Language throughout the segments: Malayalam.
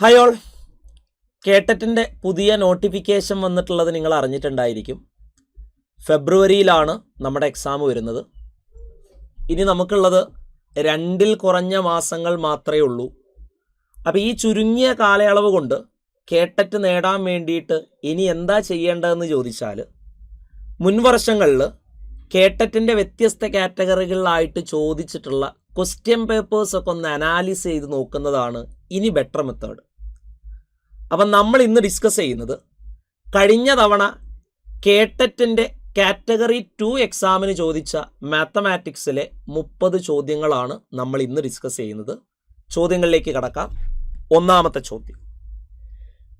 ഹായ് ഓൾ, കേട്ടറ്റിൻ്റെ പുതിയ നോട്ടിഫിക്കേഷൻ വന്നിട്ടുള്ളത് നിങ്ങൾ അറിഞ്ഞിട്ടുണ്ടായിരിക്കും. ഫെബ്രുവരിയിലാണ് നമ്മുടെ എക്സാം വരുന്നത്. ഇനി നമുക്കുള്ളത് 2 കുറഞ്ഞ മാസങ്ങൾ മാത്രമേ ഉള്ളൂ. അപ്പോൾ ഈ ചുരുങ്ങിയ കാലയളവ് കൊണ്ട് കേട്ടറ്റ് നേടാൻ വേണ്ടിയിട്ട് ഇനി എന്താ ചെയ്യേണ്ടതെന്ന് ചോദിച്ചാൽ, മുൻ വർഷങ്ങളിൽ കേട്ടറ്റിൻ്റെ വ്യത്യസ്ത കാറ്റഗറികളിലായിട്ട് ചോദിച്ചിട്ടുള്ള ക്വസ്റ്റ്യൻ പേപ്പേഴ്സൊക്കെ ഒന്ന് അനാലിസ് ചെയ്ത് നോക്കുന്നതാണ് ഇനി ബെറ്റർ മെത്തേഡ്. അപ്പം നമ്മൾ ഇന്ന് ഡിസ്കസ് ചെയ്യുന്നത് കഴിഞ്ഞ തവണ കേട്ടറ്റിൻ്റെ കാറ്റഗറി 2 എക്സാമിന് ചോദിച്ച മാത്തമാറ്റിക്സിലെ 30 ചോദ്യങ്ങളാണ് നമ്മൾ ഇന്ന് ഡിസ്കസ് ചെയ്യുന്നത്. ചോദ്യങ്ങളിലേക്ക് കടക്കാം. ഒന്നാമത്തെ ചോദ്യം,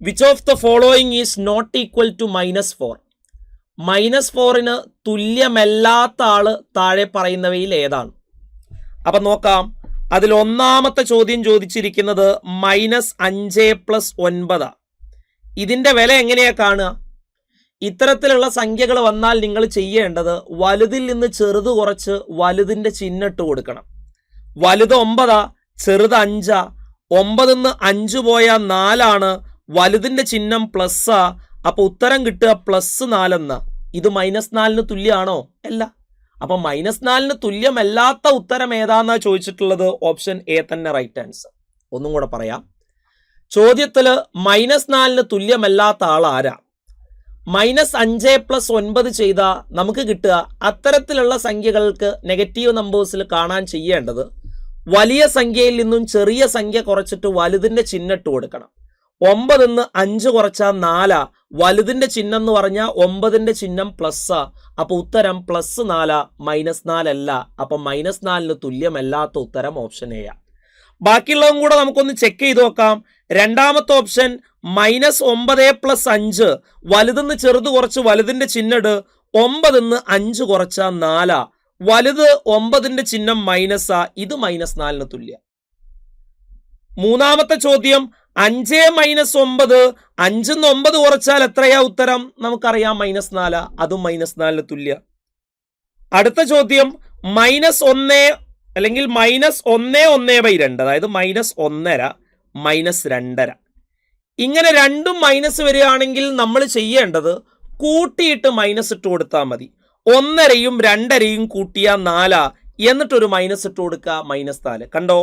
which of the following is not equal to -4? -4ന് തുല്യമല്ലാത്ത ആള് താഴെ പറയുന്നവയിൽ ഏതാണ്? അപ്പം നോക്കാം. അതിൽ ഒന്നാമത്തെ ചോദ്യം ചോദിച്ചിരിക്കുന്നത് -5 + 9. ഇതിൻ്റെ വില എങ്ങനെയാ കാണുക? ഇത്തരത്തിലുള്ള സംഖ്യകൾ വന്നാൽ നിങ്ങൾ ചെയ്യേണ്ടത് വലുതിൽ നിന്ന് ചെറുത് കുറച്ച് വലുതിൻ്റെ ചിഹ്നം ഇട്ട് കൊടുക്കണം. വലുത് 9, ചെറുത് 5. 9ന്ന് 5 പോയാൽ 4, വലുതിൻ്റെ ചിഹ്നം പ്ലസ്സാ. അപ്പോൾ ഉത്തരം കിട്ടുക +4. ഇത് -4ന് തുല്യമാണോ? അല്ല. അപ്പം -4ന് തുല്യമല്ലാത്ത ഉത്തരം ഏതാന്നാ ചോദിച്ചിട്ടുള്ളത്? ഓപ്ഷൻ എ തന്നെ റൈറ്റ് ആൻസർ. ഒന്നും കൂടെ പറയാം. ചോദ്യത്തിൽ -4ന് തുല്യമല്ലാത്ത ആൾ ആരാ? -5 + 9 ചെയ്താൽ നമുക്ക് കിട്ടുക, അത്തരത്തിലുള്ള സംഖ്യകൾക്ക് നെഗറ്റീവ് നമ്പേഴ്സിൽ കാണാൻ ചെയ്യേണ്ടത് വലിയ സംഖ്യയിൽ നിന്നും ചെറിയ സംഖ്യ കുറച്ചിട്ട് വലുതിൻ്റെ ചിഹ്നം ഇട്ട് കൊടുക്കണം. 9ന്ന് 5 കുറച്ചാൽ 4, വലുതിൻ്റെ ചിഹ്നം എന്ന് പറഞ്ഞാൽ 9ന്റെ ചിഹ്നം പ്ലസ്സാ. അപ്പോൾ ഉത്തരം +4, -4 അല്ല. അപ്പം -4ന് തുല്യമല്ലാത്ത ഉത്തരം ഓപ്ഷൻ എ. ബാക്കിയുള്ളതും കൂടെ നമുക്കൊന്ന് ചെക്ക് ചെയ്ത് നോക്കാം. രണ്ടാമത്തെ ഓപ്ഷൻ -9 + 5, വലുതെന്ന് ചെറുത് കുറച്ച് വലുതിൻ്റെ ചിഹ്നം ഇട്. 9ന്ന് 5 കുറച്ചാൽ 4, വലുത് 9ന്റെ ചിഹ്നം മൈനസാ. ഇത് -4ന് തുല്യം. മൂന്നാമത്തെ ചോദ്യം 5 - 9, 5ന്ന് 9 കുറച്ചാൽ എത്രയാ ഉത്തരം? നമുക്കറിയാം -4. അതും -4ന് തുല്യം. അടുത്ത ചോദ്യം -1 അല്ലെങ്കിൽ -1/2, അതായത് -1.5 -2.5. ഇങ്ങനെ രണ്ടും മൈനസ് വരികയാണെങ്കിൽ നമ്മൾ ചെയ്യേണ്ടത് കൂട്ടിയിട്ട് മൈനസ് ഇട്ട് കൊടുത്താൽ മതി. 1.5യും 2.5യും കൂട്ടിയാൽ 4, എന്നിട്ടൊരു മൈനസ് ഇട്ട് കൊടുക്കുക, -4. കണ്ടോ?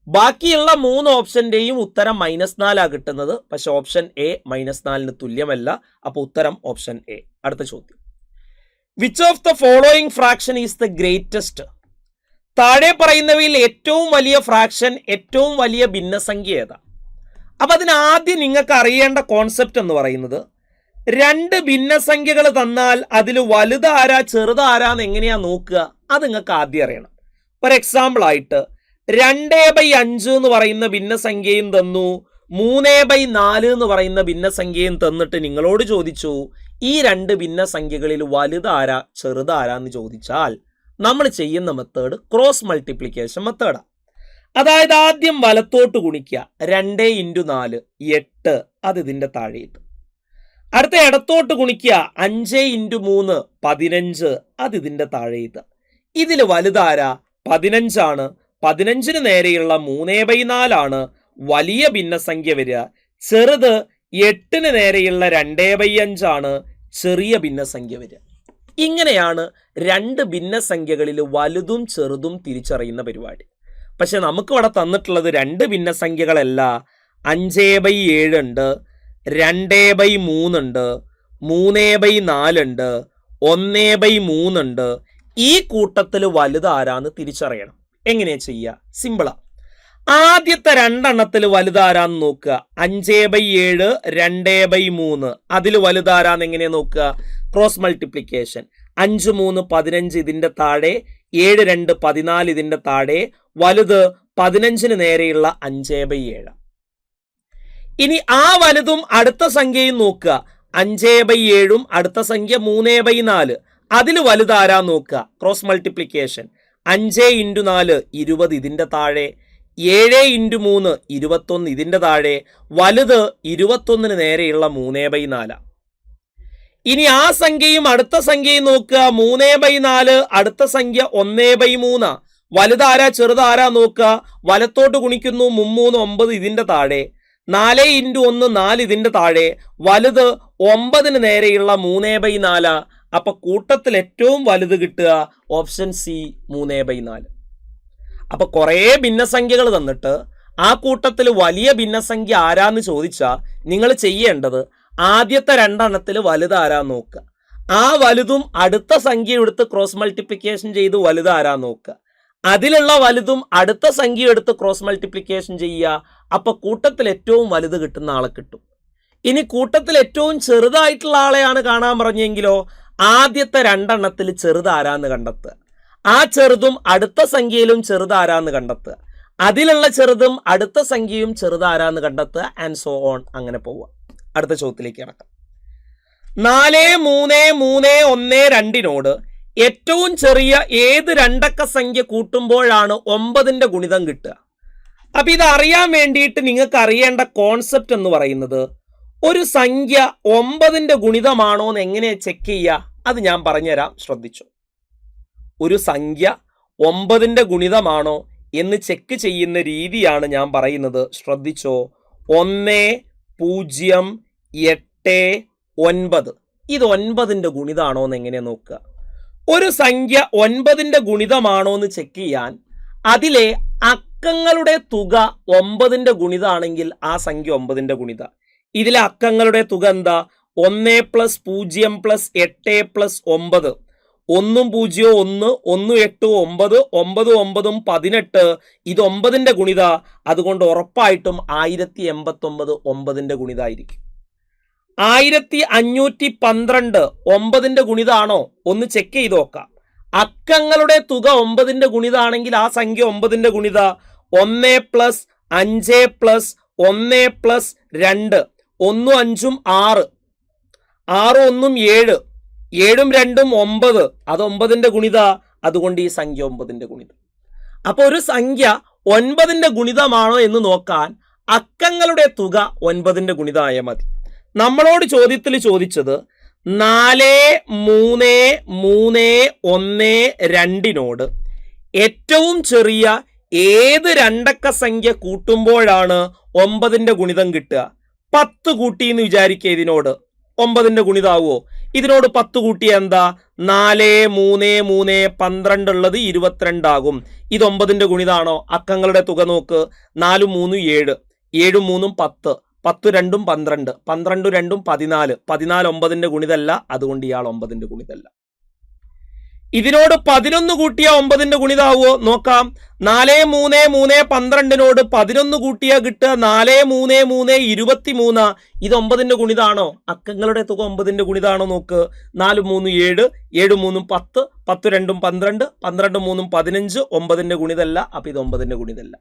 ബാക്കിയുള്ള 3 ഓപ്ഷന്റെയും ഉത്തരം -4 കിട്ടുന്നത്. പക്ഷെ ഓപ്ഷൻ എ -4ന് തുല്യമല്ല. അപ്പോൾ ഉത്തരം ഓപ്ഷൻ എ. അടുത്ത ചോദ്യം, which of the following fraction is the greatest? താഴെ പറയുന്നവയിൽ ഏറ്റവും വലിയ ഫ്രാക്ഷൻ, ഏറ്റവും വലിയ ഭിന്നസംഖ്യ ഏതാ? അപ്പൊ അതിനാദ്യം നിങ്ങൾക്ക് അറിയേണ്ട കോൺസെപ്റ്റ് എന്ന് പറയുന്നത്, 2 ഭിന്നസംഖ്യകൾ തന്നാൽ അതിൽ വലുതാരാ ചെറുതാരാന്ന് എങ്ങനെയാ നോക്കുക? അത് നിങ്ങൾക്ക് ആദ്യം അറിയണം. ഒരു എക്സാമ്പിൾ ആയിട്ട് 2/5 എന്ന് പറയുന്ന ഭിന്നസംഖ്യയും തന്നു, 3/4 എന്ന് പറയുന്ന ഭിന്നസംഖ്യയും തന്നിട്ട് നിങ്ങളോട് ചോദിച്ചു ഈ 2 ഭിന്നസംഖ്യകളിൽ വലുതാരാ ചെറുതാരാന്ന് ചോദിച്ചാൽ നമ്മൾ ചെയ്യുന്ന മെത്തേഡ് ക്രോസ് മൾട്ടിപ്ലിക്കേഷൻ മെത്തേഡാണ്. അതായത് ആദ്യം വലത്തോട്ട് ഗുണിക്കുക. 2 × 4 8, അത് ഇതിൻ്റെ താഴെ ഇട്ട്. അടുത്ത ഇടത്തോട്ട് ഗുണിക്കുക. 5 × 3 15, അത് ഇതിൻ്റെ താഴെ ഇട്ട്. ഇതിൽ വലുതാരാ? 15 ആണ്. 15ന് നേരെയുള്ള 3/4 വലിയ ഭിന്നസംഖ്യ വരിക. ചെറുത് 8ന് നേരെയുള്ള 2/5 ചെറിയ ഭിന്നസംഖ്യ വരിക. ഇങ്ങനെയാണ് 2 ഭിന്നസംഖ്യകളിൽ വലുതും ചെറുതും തിരിച്ചറിയുന്ന പരിപാടി. പക്ഷെ നമുക്ക് ഇവിടെ തന്നിട്ടുള്ളത് 2 ഭിന്നസംഖ്യകളല്ല. 5/7 ഉണ്ട്, 2/3 ഉണ്ട്, 3/4 ഉണ്ട്, 1/3 ഉണ്ട്. ഈ കൂട്ടത്തിൽ വലുതാരാന്ന് തിരിച്ചറിയണം. എങ്ങനെയാ ചെയ്യുക? സിമ്പിളാ. ആദ്യത്തെ 2 എണ്ണത്തിൽ വലുതാരാന്ന് നോക്കുക. 5/7, 2/3, അതിൽ വലുതാരാന്ന് എങ്ങനെയാ നോക്കുക? Cross multiplication. 5 3 15, ഇതിന്റെ താഴെ 7 2 14, ഇതിന്റെ താഴെ വലുത് 15ന് നേരെയുള്ള 5/7. ഇനി ആ വലുതും അടുത്ത സംഖ്യയും നോക്കുക. 5/7ഉം അടുത്ത സംഖ്യ 3/4, അതിൽ വലുതാരാ നോക്കുക. Cross multiplication. 5 × 4 20, ഇതിന്റെ താഴെ 7 × 3 21, ഇതിന്റെ താഴെ വലുത് 21ന് നേരെയുള്ള 3/4. ഇനി ആ സംഖ്യയും അടുത്ത സംഖ്യയും നോക്കുക. 3/4, അടുത്ത സംഖ്യ 1/3. വലുതാരാ ചെറുതാരാ നോക്കുക. വലത്തോട്ട് ഗുണിക്കുന്നു. 3 9, ഇതിന്റെ താഴെ 4 × 1 4, ഇതിന്റെ താഴെ വലുത് 9 നേരെയുള്ള 3/4. അപ്പൊ കൂട്ടത്തിൽ ഏറ്റവും വലുത് കിട്ടുക ഓപ്ഷൻ സി 3/4. അപ്പൊ കുറേ ഭിന്നസംഖ്യകൾ തന്നിട്ട് ആ കൂട്ടത്തിൽ വലിയ ഭിന്നസംഖ്യ ആരാന്ന് ചോദിച്ചാൽ നിങ്ങൾ ചെയ്യേണ്ടത് ആദ്യത്തെ 2 എണ്ണത്തിൽ വലുത് ആരാന്ന് നോക്കുക. ആ വലുതും അടുത്ത സംഖ്യ എടുത്ത് ക്രോസ് മൾട്ടിപ്ലിക്കേഷൻ ചെയ്ത് വലുത് ആരാന്ന് നോക്കുക. അതിലുള്ള വലുതും അടുത്ത സംഖ്യ എടുത്ത് ക്രോസ് മൾട്ടിപ്ലിക്കേഷൻ ചെയ്യുക. അപ്പൊ കൂട്ടത്തിൽ ഏറ്റവും വലുത് കിട്ടുന്ന ആളെ കിട്ടും. ഇനി കൂട്ടത്തിൽ ഏറ്റവും ചെറുതായിട്ടുള്ള ആളെയാണ് കാണാൻ പറഞ്ഞെങ്കിലോ ആദ്യത്തെ 2 എണ്ണത്തിൽ ചെറുത് ആരാന്ന് കണ്ടെത്തുക. ആ ചെറുതും അടുത്ത സംഖ്യയിലും ചെറുതാരാന്ന് കണ്ടെത്തുക. അതിലുള്ള ചെറുതും അടുത്ത സംഖ്യയും ചെറുതാരാന്ന് കണ്ടെത്തുക. And so on. അങ്ങനെ പോവുക. അടുത്ത ചോദ്യത്തിലേക്ക് കിടക്കാം. 4, 3, 3, 1, 2 ഏറ്റവും ചെറിയ ഏത് 2 അക്ക സംഖ്യ കൂട്ടുമ്പോഴാണ് 9ന്റെ ഗുണിതം കിട്ടുക? അപ്പൊ ഇത് അറിയാൻ വേണ്ടിയിട്ട് നിങ്ങൾക്ക് അറിയേണ്ട കോൺസെപ്റ്റ് എന്ന് പറയുന്നത്, ഒരു സംഖ്യ 9ന്റെ ഗുണിതമാണോ എന്ന് എങ്ങനെ ചെക്ക് ചെയ്യുക? അത് ഞാൻ പറഞ്ഞുതരാം, ശ്രദ്ധിച്ചു. ഒരു സംഖ്യ 9ന്റെ ഗുണിതമാണോ എന്ന് ചെക്ക് ചെയ്യുന്ന രീതിയാണ് ഞാൻ പറയുന്നത്, ശ്രദ്ധിച്ചോ. 1, 0, 8, 9 ഇത് 9ന്റെ ഗുണിതാണോ എന്ന് എങ്ങനെ നോക്കുക? ഒരു സംഖ്യ 9ന്റെ ഗുണിതമാണോ എന്ന് ചെക്ക് ചെയ്യാൻ അതിലെ അക്കങ്ങളുടെ തുക 9ന്റെ ഗുണിതാണെങ്കിൽ ആ സംഖ്യ 9ന്റെ ഗുണിത. ഇതിലെ അക്കങ്ങളുടെ തുക എന്താ? 1 + 0 + 8 + 9. 1 0 1, 1 8 9, 9 9 18. ഇത് 9ന്റെ ഗുണിത. അതുകൊണ്ട് ഉറപ്പായിട്ടും 1089 9ന്റെ ഗുണിതായിരിക്കും. 1512 9ന്റെ ഗുണിതാണോ? ഒന്ന് ചെക്ക് ചെയ്ത് നോക്കാം. അക്കങ്ങളുടെ തുക 9ന്റെ ഗുണിതാണെങ്കിൽ ആ സംഖ്യ 9ന്റെ ഗുണിത. 1 + 5 + 1 + 2. 1 5 6, 6 1 7, 7 2 9. അത് 9ന്റെ ഗുണിത. അതുകൊണ്ട് ഈ സംഖ്യ 9ന്റെ ഗുണിത. അപ്പൊ ഒരു സംഖ്യ 9ന്റെ ഗുണിതമാണോ എന്ന് നോക്കാൻ അക്കങ്ങളുടെ തുക 9ന്റെ ഗുണിതമായ മതി. നമ്മളോട് ചോദ്യത്തിൽ ചോദിച്ചത് 4, 3, 3, 1, 2 ഏറ്റവും ചെറിയ ഏത് 2 അക്ക സംഖ്യ കൂട്ടുമ്പോഴാണ് 9ന്റെ ഗുണിതം കിട്ടുക? 10 കൂട്ടി എന്ന് വിചാരിക്കുക. ഇതിനോട് 9ന്റെ ഗുണിതാവോ? ഇതിനോട് 10 കൂട്ടിയ എന്താ? 4, 3, 3, 12 ഉള്ളത് 22 ആകും. ഇത് 9ന്റെ ഗുണിതാണോ? അക്കങ്ങളുടെ തുക നോക്ക്. 4 3 7, 7 3 10, 10 2 12, 12 2 14, 14 9ന്റെ ഗുണിതല്ല. അതുകൊണ്ട് ഇയാൾ 9ന്റെ ഗുണിതല്ല. ഇതിനോട് 11 കൂട്ടിയ 9ന്റെ ഗുണിതാവോ? നോക്കാം. 4 3 3 12 11 കൂട്ടിയാ കിട്ടുക 4 3 3 23. ഇത് 9ന്റെ ഗുണിതാണോ? അക്കങ്ങളുടെ തുക 9ന്റെ ഗുണിതാണോ നോക്ക്. 4 3 7, 7 3 10, 10 2 12, 12 3 15. 9ന്റെ ഗുണിതല്ല. അപ്പൊ ഇത് 9ന്റെ ഗുണിതല്ല.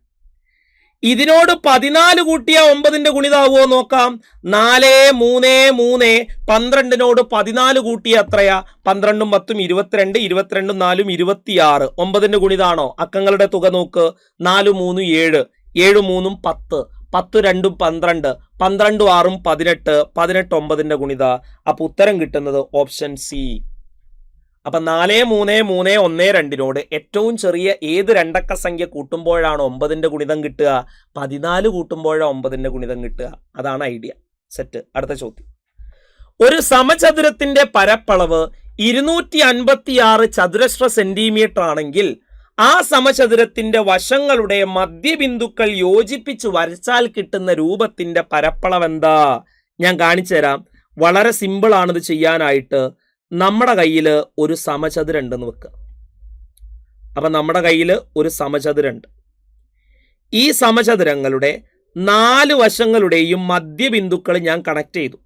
ഇതിനോട് 14 കൂട്ടിയ 9ന്റെ ഗുണിതാവോ നോക്കാം. 4 3 3 12 14 കൂട്ടിയ എത്രയാ? 12 10 22, 22 4 26. 9ന്റെ ഗുണിതാണോ? അക്കങ്ങളുടെ തുക നോക്ക്. 4 3 7, 7 3 10, 10 2 12, 12 6 18, 18 9ന്റെ ഗുണിത. അപ്പൊ ഉത്തരം കിട്ടുന്നത് ഓപ്ഷൻ സി. അപ്പൊ 4 3 3 1 2 ഏറ്റവും ചെറിയ ഏത് 2 അക്ക സംഖ്യ കൂട്ടുമ്പോഴാണ് 9ന്റെ ഗുണിതം കിട്ടുക? 14 കൂട്ടുമ്പോഴാണ് 9ന്റെ ഗുണിതം കിട്ടുക. അതാണ് ഐഡിയ. സെറ്റ്. അടുത്ത ചോദ്യം. ഒരു സമചതുരത്തിന്റെ പരപ്പളവ് 256 ചതുരശ്ര സെന്റിമീറ്റർ ആണെങ്കിൽ ആ സമചതുരത്തിന്റെ വശങ്ങളുടെ മധ്യബിന്ദുക്കൾ യോജിപ്പിച്ച് വരച്ചാൽ കിട്ടുന്ന രൂപത്തിന്റെ പരപ്പളവ് എന്താ? ഞാൻ കാണിച്ചു തരാം. വളരെ സിമ്പിൾ ആണിത് ചെയ്യാനായിട്ട്. നമ്മുടെ കയ്യിൽ ഒരു സമചതുരം ഉണ്ടെന്ന് വെക്കുക. അപ്പൊ നമ്മുടെ കയ്യിൽ ഒരു സമചതുരമുണ്ട്. ഈ സമചതുരങ്ങളുടെ 4 വശങ്ങളുടെയും മധ്യബിന്ദുക്കൾ ഞാൻ കണക്ട് ചെയ്തു.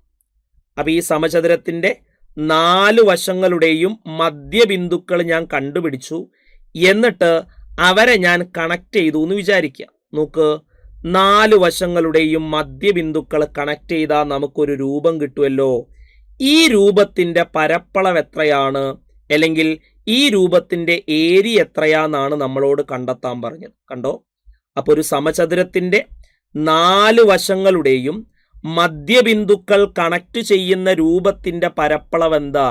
അപ്പൊ ഈ സമചതുരത്തിന്റെ 4 വശങ്ങളുടെയും മധ്യബിന്ദുക്കൾ ഞാൻ കണ്ടുപിടിച്ചു. എന്നിട്ട് അവരെ ഞാൻ കണക്ട് ചെയ്തു എന്ന് വിചാരിക്കുക. നോക്ക്, 4 വശങ്ങളുടെയും മധ്യബിന്ദുക്കൾ കണക്ട് ചെയ്താൽ നമുക്കൊരു രൂപം കിട്ടുമല്ലോ. ഈ രൂപത്തിന്റെ പരപ്പളവ് എത്രയാണ്, അല്ലെങ്കിൽ ഈ രൂപത്തിന്റെ ഏരിയ എത്രയാന്നാണ് നമ്മളോട് കണ്ടെത്താൻ പറഞ്ഞത്. കണ്ടോ? അപ്പൊ ഒരു സമചതുരത്തിന്റെ 4 വശങ്ങളുടെയും മധ്യബിന്ദുക്കൾ കണക്ട് ചെയ്യുന്ന രൂപത്തിന്റെ പരപ്പളവ് എന്താ?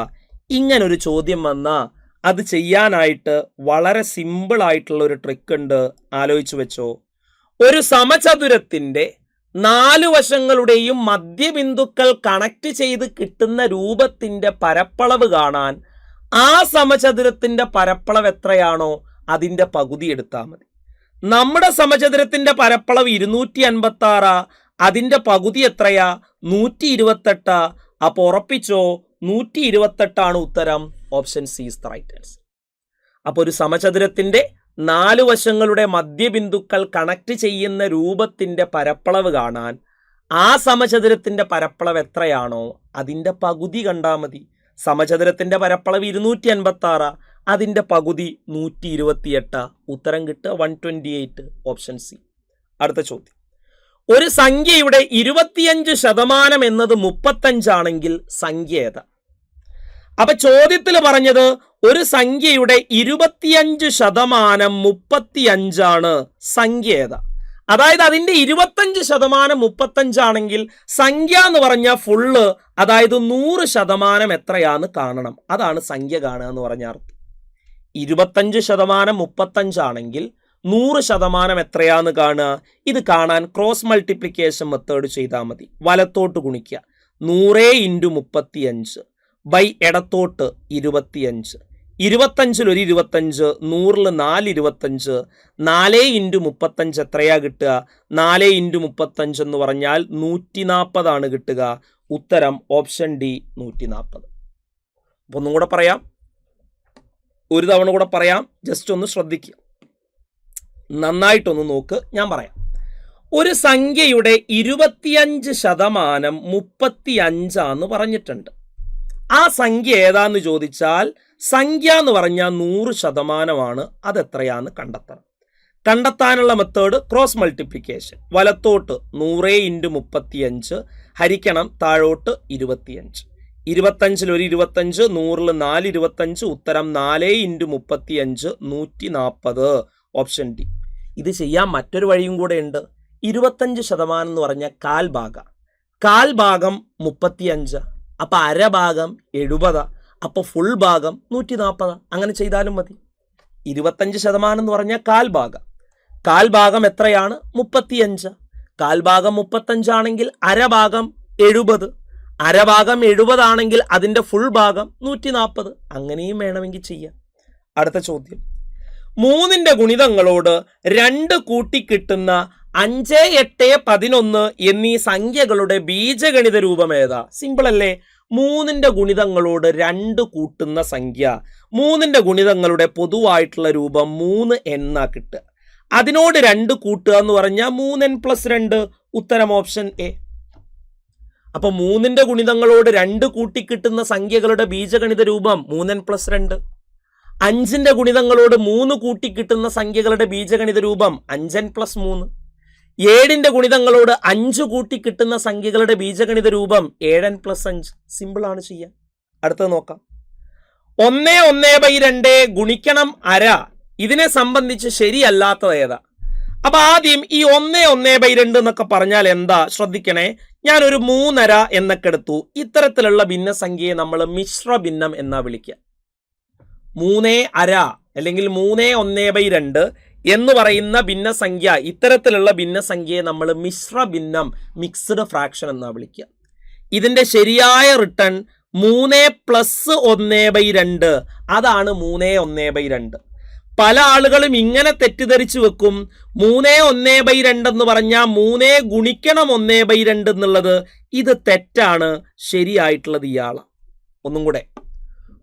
ഇങ്ങനൊരു ചോദ്യം വന്നാ അത് ചെയ്യാനായിട്ട് വളരെ സിമ്പിൾ ആയിട്ടുള്ള ഒരു ട്രിക്ക് ഉണ്ട്. ആലോചിച്ചു വെച്ചോ. ഒരു സമചതുരത്തിന്റെ നാല് വശങ്ങളുടെയും മധ്യബിന്ദുക്കൾ കണക്ട് ചെയ്ത് കിട്ടുന്ന രൂപത്തിന്റെ പരപ്പളവ് കാണാൻ ആ സമചതുരത്തിന്റെ പരപ്പളവ് എത്രയാണോ അതിന്റെ പകുതി എടുത്താൽ മതി. നമ്മുടെ സമചതുരത്തിന്റെ പരപ്പളവ് 256, അതിന്റെ പകുതി എത്രയാ? 128. അപ്പൊ ഉറപ്പിച്ചോ, 128 ഉത്തരം. Option C is the right answer. അപ്പൊ ഒരു സമചതുരത്തിന്റെ നാല് വശങ്ങളുടെ മധ്യബിന്ദുക്കൾ കണക്ട് ചെയ്യുന്ന രൂപത്തിന്റെ പരപ്പളവ് കാണാൻ ആ സമചതുരത്തിന്റെ പരപ്പളവ് എത്രയാണോ അതിന്റെ പകുതി കണ്ടാൽ മതി. സമചതുരത്തിന്റെ പരപ്പളവ് 256, അതിന്റെ പകുതി 128. ഉത്തരം കിട്ടുക 128. Option C. അടുത്ത ചോദ്യം, ഒരു സംഖ്യയുടെ 25% എന്നത് 35 ആണെങ്കിൽ സംഖ്യ ഏതാ? അപ്പൊ ചോദ്യത്തിൽ പറഞ്ഞത് ഒരു സംഖ്യയുടെ 25% 35 ആണ്, സംഖ്യ ഏതാ? അതായത് അതിന്റെ 25% 35 ആണെങ്കിൽ സംഖ്യ എന്ന് പറഞ്ഞാൽ ഫുള്ള്, അതായത് 100% എത്രയാന്ന് കാണണം. അതാണ് സംഖ്യ കാണുക എന്ന് പറഞ്ഞ അർത്ഥം. 25% 35 ആണെങ്കിൽ 100% എത്രയാന്ന് കാണുക. ഇത് കാണാൻ ക്രോസ് മൾട്ടിപ്ലിക്കേഷൻ മെത്തേഡ് ചെയ്താൽ മതി. വലത്തോട്ട് ഗുണിക്കുക, 100 × 35 ബൈ ഇടത്തോട്ട് 25. 25 ഒരു 25, 100 4 25, 4 × 35 എത്രയാ കിട്ടുക? 4 × 35 എന്ന് പറഞ്ഞാൽ 140 ആണ് കിട്ടുക. ഉത്തരം ഓപ്ഷൻ ഡി 140. അപ്പൊ ഒന്നും കൂടെ പറയാം, ഒരു തവണ കൂടെ പറയാം, ജസ്റ്റ് ഒന്ന് ശ്രദ്ധിക്കുക, നന്നായിട്ടൊന്ന് നോക്ക്. ഞാൻ പറയാം, ഒരു സംഖ്യയുടെ 25% 35 ആന്ന് പറഞ്ഞിട്ടുണ്ട്. ആ സംഖ്യ ഏതാന്ന് ചോദിച്ചാൽ സംഖ്യ എന്ന് പറഞ്ഞാൽ 100% അതെത്രയാന്ന് കണ്ടെത്തണം. കണ്ടെത്താനുള്ള മെത്തേഡ് ക്രോസ് മൾട്ടിപ്ലിക്കേഷൻ. വലത്തോട്ട് 100 × 35 ഹരിക്കണം താഴോട്ട് 25. 25 ഒരു 25, 100 4 25, ഉത്തരം 4 × 35 140. Option D. ഇത് ചെയ്യാൻ മറ്റൊരു വഴിയും കൂടെ ഉണ്ട്. 25% എന്ന് പറഞ്ഞാൽ കാൽ ഭാഗം 35, അപ്പൊ അരഭാഗം 70, അപ്പൊ ഫുൾ ഭാഗം 140. അങ്ങനെ ചെയ്താലും മതി. 25% എന്ന് പറഞ്ഞാൽ കാൽ ഭാഗം എത്രയാണ്? 35. കാൽ ഭാഗം 35 ആണെങ്കിൽ അരഭാഗം 70, അരഭാഗം 70 ആണെങ്കിൽ അതിന്റെ ഫുൾ ഭാഗം 140. അങ്ങനെയും വേണമെങ്കിൽ ചെയ്യാം. അടുത്ത ചോദ്യം, 3ന്റെ ഗുണിതങ്ങളോട് 2 കൂട്ടി കിട്ടുന്ന 5, 8, 11 എന്നീ സംഖ്യകളുടെ ബീജഗണിത രൂപം ഏതാ? സിമ്പിൾ അല്ലേ? 3ന്റെ ഗുണിതങ്ങളോട് 2 കൂട്ടുന്ന സംഖ്യ, 3ന്റെ ഗുണിതങ്ങളുടെ പൊതുവായിട്ടുള്ള രൂപം 3 എന്നാ കിട്ടുക. അതിനോട് 2 കൂട്ടുക എന്ന് പറഞ്ഞാൽ 3n + 2. ഉത്തരം ഓപ്ഷൻ എ. അപ്പൊ 3ന്റെ ഗുണിതങ്ങളോട് 2 കൂട്ടി കിട്ടുന്ന സംഖ്യകളുടെ ബീജഗണിത രൂപം 3n + 2. 5ന്റെ ഗുണിതങ്ങളോട് 3 കൂട്ടി കിട്ടുന്ന സംഖ്യകളുടെ ബീജഗണിത രൂപം 5n + 3. 7ന്റെ ഗുണിതങ്ങളോട് 5 കൂട്ടി കിട്ടുന്ന സംഖ്യകളുടെ ബീജഗണിത രൂപം 7n + 5. സിമ്പിൾ ആണ് ചെയ്യാൻ. അടുത്തത് നോക്കാം. 1/2 ഗുണിക്കണം അര, ഇതിനെ സംബന്ധിച്ച് ശരിയല്ലാത്തത് ഏതാ? അപ്പൊ ആദ്യം ഈ 1/2 എന്നൊക്കെ പറഞ്ഞാൽ എന്താ ശ്രദ്ധിക്കണേ. ഞാനൊരു 3/2 എന്നൊക്കെ എടുത്തു. ഇത്തരത്തിലുള്ള ഭിന്നസംഖ്യയെ നമ്മൾ മിശ്ര ഭിന്നം എന്നാ വിളിക്കുക. 3/2 അല്ലെങ്കിൽ 3/1/2 എന്ന് പറയുന്ന ഭിന്നസംഖ്യ, ഇത്തരത്തിലുള്ള ഭിന്നസംഖ്യയെ നമ്മൾ മിശ്ര ഭിന്നം, മിക്സ്ഡ് ഫ്രാക്ഷൻ എന്നാ വിളിക്കുക. ഇതിന്റെ ശരിയായ റിട്ടേൺ 3 + 1/2, അതാണ് 3/1/2. പല ആളുകളും ഇങ്ങനെ തെറ്റിദ്ധരിച്ചു വെക്കും. 3/1/2 എന്ന് പറഞ്ഞാൽ 3 ഗുണിക്കണം 1/2 എന്നുള്ളത്. ഇത് തെറ്റാണ്. ശരിയായിട്ടുള്ളത് ഇയാളാണ്. ഒന്നും കൂടെ,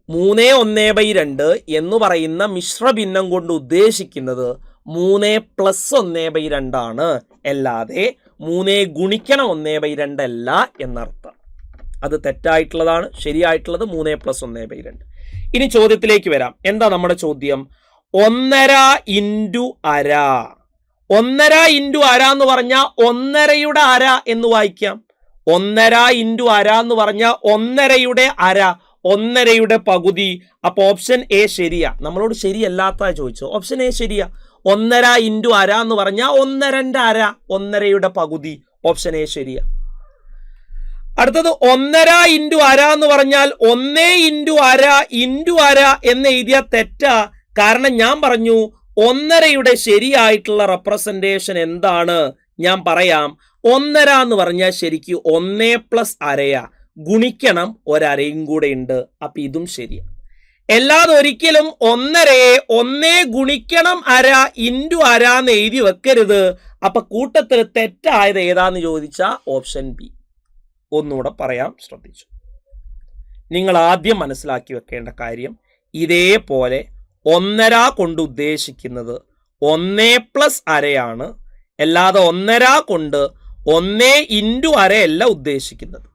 3/1/2 എന്ന് പറയുന്ന മിശ്രഭിന്നം കൊണ്ട് ഉദ്ദേശിക്കുന്നത് 3 + 1/2 ആണ്, അല്ലാതെ 3 ഗുണിക്കണം 1/2 അല്ല എന്നർത്ഥം. അത് തെറ്റായിട്ടുള്ളതാണ്. ശരിയായിട്ടുള്ളത് 3 + 1/2. ഇനി ചോദ്യത്തിലേക്ക് വരാം. എന്താ നമ്മുടെ ചോദ്യം? 1.5 × അര. 1.5 × അര എന്ന് പറഞ്ഞാൽ 1.5യുടെ അര എന്ന് വായിക്കാം. 1.5 × അര എന്ന് പറഞ്ഞാൽ 1.5യുടെ അര, 1.5യുടെ പകുതി. അപ്പൊ ഓപ്ഷൻ എ ശരിയാ. നമ്മളോട് ശരിയല്ലാത്ത ചോദിച്ചു. ഓപ്ഷൻ എ ശരിയാ. 1.5 × അര എന്ന് പറഞ്ഞാൽ 1.5ന്റെ അര, 1.5യുടെ പകുതി. ഓപ്ഷൻ എ ശരിയാ. അടുത്തത് 1.5 × അര എന്ന് പറഞ്ഞാൽ 1 × അര × അര എന്ന് എഴുതിയ തെറ്റാ. കാരണം ഞാൻ പറഞ്ഞു 1.5യുടെ ശരിയായിട്ടുള്ള റെപ്രസെന്റേഷൻ എന്താണ്? ഞാൻ പറയാം. 1.5 എന്ന് പറഞ്ഞാൽ ശരിക്കും 1 പ്ലസ് അരയാ, ഗുണിക്കണം ഒരരയും കൂടെ ഉണ്ട്. അപ്പൊ ഇതും ശരിയാണ്. അല്ലാതെ ഒരിക്കലും 1.5 1 ഗുണിക്കണം അര ഇൻറ്റു അര എന്ന് എഴുതി വെക്കരുത്. അപ്പൊ കൂട്ടത്തിൽ തെറ്റായത് ഏതാന്ന് ചോദിച്ചാൽ ഓപ്ഷൻ ബി. ഒന്നുകൂടെ പറയാം, ശ്രദ്ധിച്ചു. നിങ്ങൾ ആദ്യം മനസ്സിലാക്കി വെക്കേണ്ട കാര്യം, ഇതേപോലെ 1.5 കൊണ്ട് ഉദ്ദേശിക്കുന്നത് 1 പ്ലസ് അരയാണ്, അല്ലാതെ 1.5 കൊണ്ട് 1 ഇൻറ്റു അരയല്ല ഉദ്ദേശിക്കുന്നത്.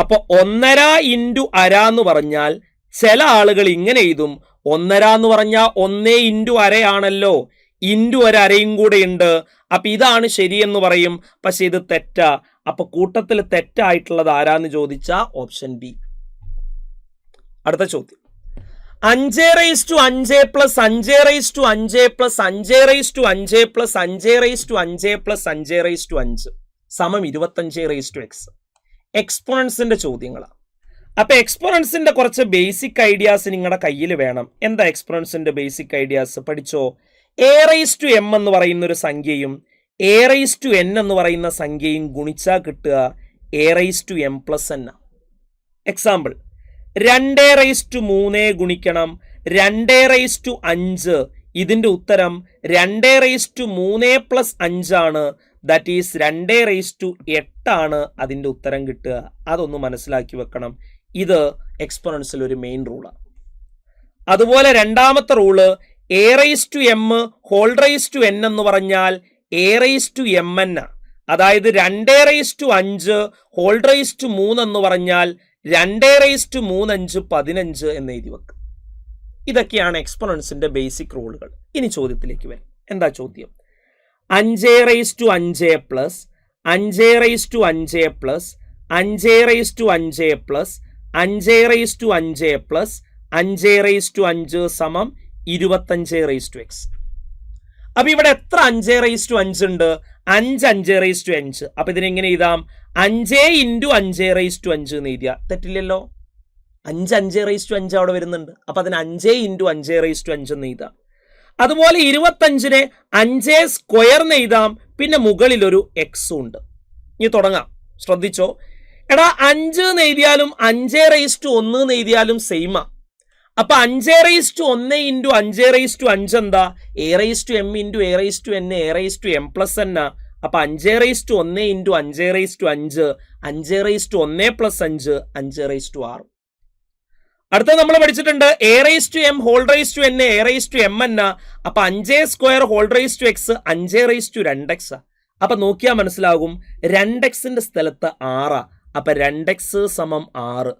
അപ്പൊ 1.5 ഇൻറ്റു അര എന്ന് പറഞ്ഞാൽ ചില ആളുകൾ ഇങ്ങനെ എഴുതും, 1.5 എന്ന് പറഞ്ഞാൽ 1 ഇൻറ്റു അരയാണല്ലോ, ഇൻറ്റു ഒരരയും കൂടെ ഉണ്ട്, അപ്പൊ ഇതാണ് ശരിയെന്ന് പറയും. പക്ഷെ ഇത് തെറ്റാ. അപ്പൊ കൂട്ടത്തിൽ തെറ്റായിട്ടുള്ളത് ആരാന്ന് ചോദിച്ചാൽ ഓപ്ഷൻ ബി. അടുത്ത ചോദ്യം, 5/5 പ്ലസ് 5/5 പ്ലസ് 5/5 പ്ലസ് 5/5 പ്ലസ് 5/5 സമം 25x. എക്സ്പോണൻസിന്റെ ചോദ്യങ്ങളാണ്. അപ്പൊ എക്സ്പോണൻസിന്റെ കുറച്ച് ബേസിക് ഐഡിയാസ് നിങ്ങളുടെ കയ്യിൽ വേണം. എന്താ എക്സ്പോണൻസിന്റെ ബേസിക് ഐഡിയാസ്? പഠിച്ചോ. a/m എന്ന് പറയുന്ന ഒരു സംഖ്യയും a/n എന്ന് പറയുന്ന സംഖ്യയും ഗുണിച്ചാൽ കിട്ടുക a/m+n. എക്സാമ്പിൾ, 2/3 ഗുണിക്കണം 2/5. ഇതിന്റെ ഉത്തരം 2/3 പ്ലസ് 5 ആണ്. ദാറ്റ് ഈസ് 2/8 ആണ് അതിന്റെ ഉത്തരം കിട്ടുക. അതൊന്ന് മനസ്സിലാക്കി വെക്കണം. ഇത് എക്സ്പോണൻസിൽ ഒരു മെയിൻ റൂളാണ്. അതുപോലെ രണ്ടാമത്തെ റൂള്, a/m n എന്ന് പറഞ്ഞാൽ a/mn. അതായത് 2/5 എന്ന് പറഞ്ഞാൽ 2/3 15 എന്ന് എഴുതി വെക്കുക. ഇതൊക്കെയാണ് എക്സ്പോണൻസിന്റെ ബേസിക് റൂളുകൾ. ഇനി ചോദ്യത്തിലേക്ക് വരും. എന്താ ചോദ്യം? 5/5 പ്ലസ് 5/5 പ്ലസ് 5/5 പ്ലസ് 5/5 പ്ലസ് 5/5 സമം 25x. അപ്പൊ ഇവിടെ എത്ര 5/5 ഉണ്ട്? 5 5/5. അപ്പൊ ഇതിനെങ്ങനെ എഴുതാം? 5 ഇൻറ്റു 5/5 എന്ന് എഴുതിയ തെറ്റില്ലല്ലോ. 5 5/5 അവിടെ വരുന്നുണ്ട്. അപ്പൊ അതിന് 5 ഇൻറ്റു 5/5 എന്ന് എഴുതാം. അതുപോലെ 25നെ 5 സ്ക്വയർ എന്ന് എഴുതാം. പിന്നെ മുകളിൽ ഒരു എക്സും ഉണ്ട്. ഇനി തുടങ്ങാം, ശ്രദ്ധിച്ചോ. എടാ 5 എന്ന് എഴുതിയാലും 5/1 എന്ന് എഴുതിയാലും സെയിമാ. അപ്പൊ 5/1 ഇൻറ്റു 5/5 എന്താ? a/m into a/n a/m+n. അപ്പൊ 5/1 ഇൻറ്റു 5/5 5/1 പ്ലസ് 5 5/6. അടുത്ത നമ്മൾ പഠിച്ചിട്ടുണ്ട് a/m whole raise to n a/mn. അപ്പൊ 5 square whole raise to x 5/2x. അപ്പൊ നോക്കിയാൽ മനസ്സിലാകും 2x സ്ഥലത്ത് 6. അപ്പൊ 2x സമം 6.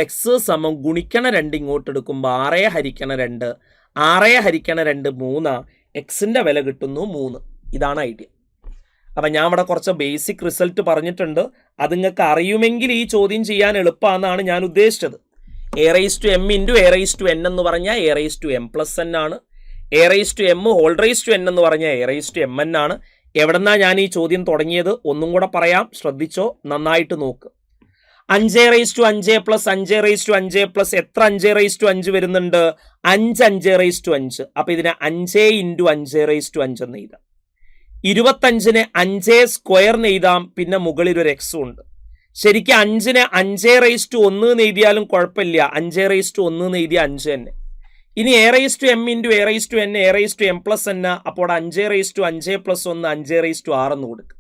x സമം ഗുണിക്കണ 2 ഇങ്ങോട്ട് എടുക്കുമ്പോൾ 6 ഹരിക്കണ 2 6 ഹരിക്കണ 2 3. എക്സിന്റെ വില കിട്ടുന്നു 3. ഇതാണ് ഐഡിയ. അപ്പൊ ഞാൻ ഇവിടെ കുറച്ച് ബേസിക് റിസൾട്ട് പറഞ്ഞിട്ടുണ്ട്. അത് നിങ്ങൾക്ക് അറിയുമെങ്കിൽ ഈ ചോദ്യം ചെയ്യാൻ എളുപ്പമാണെന്നാണ് ഞാൻ ഉദ്ദേശിച്ചത്. a/m ഇൻറ്റു a/n എന്ന് പറഞ്ഞാൽ a/m+n ആണ്. a/m whole raise to n എന്ന് പറഞ്ഞാൽ a/mn ആണ്. എവിടെന്നാ ഞാൻ ഈ ചോദ്യം തുടങ്ങിയത് ഒന്നും കൂടെ പറയാം, ശ്രദ്ധിച്ചോ, നന്നായിട്ട് നോക്ക്. 5/5 പ്ലസ് 5/5 പ്ലസ് എത്ര 5/5 വരുന്നുണ്ട്? 5 5/5. അപ്പൊ ഇതിനെ 5 ഇൻറ്റു 5/5 എന്ന് എഴുതാം. 25നെ 5 സ്ക്വയർ എന്ന് എഴുതാം. പിന്നെ മുകളിൽ ഒരു എക്സും ഉണ്ട്. ശരിക്കും 5നെ 5/1 എന്ന് എഴുതിയാലും കുഴപ്പമില്ല. 5/1 എന്ന് എഴുതിയ 5 തന്നെ. ഇനി a/m ഇൻറ്റു a/n a/m+n. അപ്പോൾ 5/5 പ്ലസ് 1 5/6 എന്ന് കൊടുക്കും.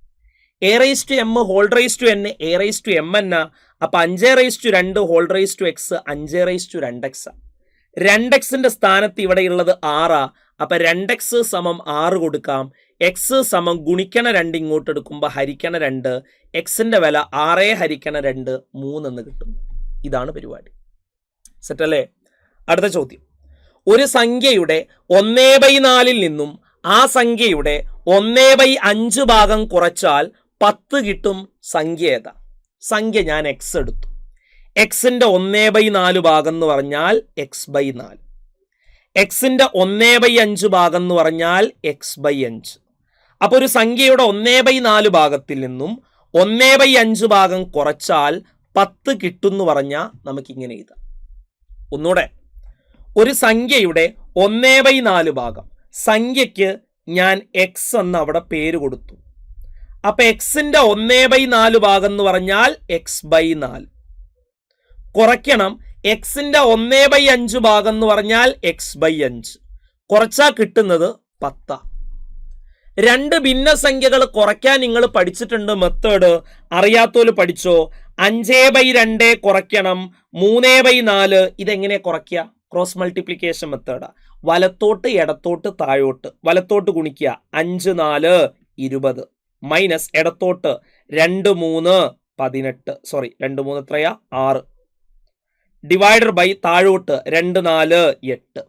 a/m whole raise to n a/mn. അപ്പൊ 5/2 whole raise to x 5/2x. 2xന്റെ സ്ഥാനത്ത് ഇവിടെ ഉള്ളത് 6. അപ്പൊ 2x സമം 6 കൊടുക്കാം. x സമം ഗുണിക്കണ 2 ഇങ്ങോട്ട് എടുക്കുമ്പോൾ ഹരിക്കണ 2. എക്സിന്റെ വില 6 ഹരിക്കണ 2 3 എന്ന് കിട്ടും. ഇതാണ് പരിപാടി. സെറ്റ് അല്ലേ? അടുത്ത ചോദ്യം, ഒരു സംഖ്യയുടെ 1/4 നിന്നും ആ സംഖ്യയുടെ 1/5 ഭാഗം കുറച്ചാൽ 10 കിട്ടും. സംഖ്യ ഏതാ? സംഖ്യ ഞാൻ x എടുത്തു. എക്സിന്റെ 1/4 ഭാഗം എന്ന് പറഞ്ഞാൽ x/4. എക്സിന്റെ 1/5 ഭാഗം എന്ന് പറഞ്ഞാൽ x/5. അപ്പൊ ഒരു സംഖ്യയുടെ 1/4 ഭാഗത്തിൽ നിന്നും 1/5 ഭാഗം കുറച്ചാൽ 10 കിട്ടും എന്ന് പറഞ്ഞാൽ നമുക്കിങ്ങനെ എഴുതാം. ഒന്നുകൂടെ, ഒരു സംഖ്യയുടെ 1/4 ഭാഗം, സംഖ്യക്ക് ഞാൻ x എന്ന് അവിടെ പേര് കൊടുത്തു. അപ്പൊ എക്സിന്റെ 1/4 ഭാഗം എന്ന് പറഞ്ഞാൽ x/4. കുറയ്ക്കണം എക്സിന്റെ 1/5 ഭാഗം എന്ന് പറഞ്ഞാൽ x/5. കുറച്ചാ കിട്ടുന്നത് 10. രണ്ട് ഭിന്നസംഖ്യകൾ കുറയ്ക്കാൻ നിങ്ങൾ പഠിച്ചിട്ടുണ്ട് മെത്തേഡ്. അറിയാത്തോല് പഠിച്ചോ. 5/2 കുറയ്ക്കണം 3/4. ഇതെങ്ങനെ കുറയ്ക്കുക? ക്രോസ് മൾട്ടിപ്ലിക്കേഷൻ മെത്തേഡാ. വലത്തോട്ട് ഇടത്തോട്ട് താഴോട്ട്. വലത്തോട്ട് ഗുണിക്കുക 5 4 20 മൈനസ് ഇടത്തോട്ട് 2 3 18. സോറി 2 3 എത്രയാ 6. ഡിവൈഡർ ബൈ താഴോട്ട് 2 4 8.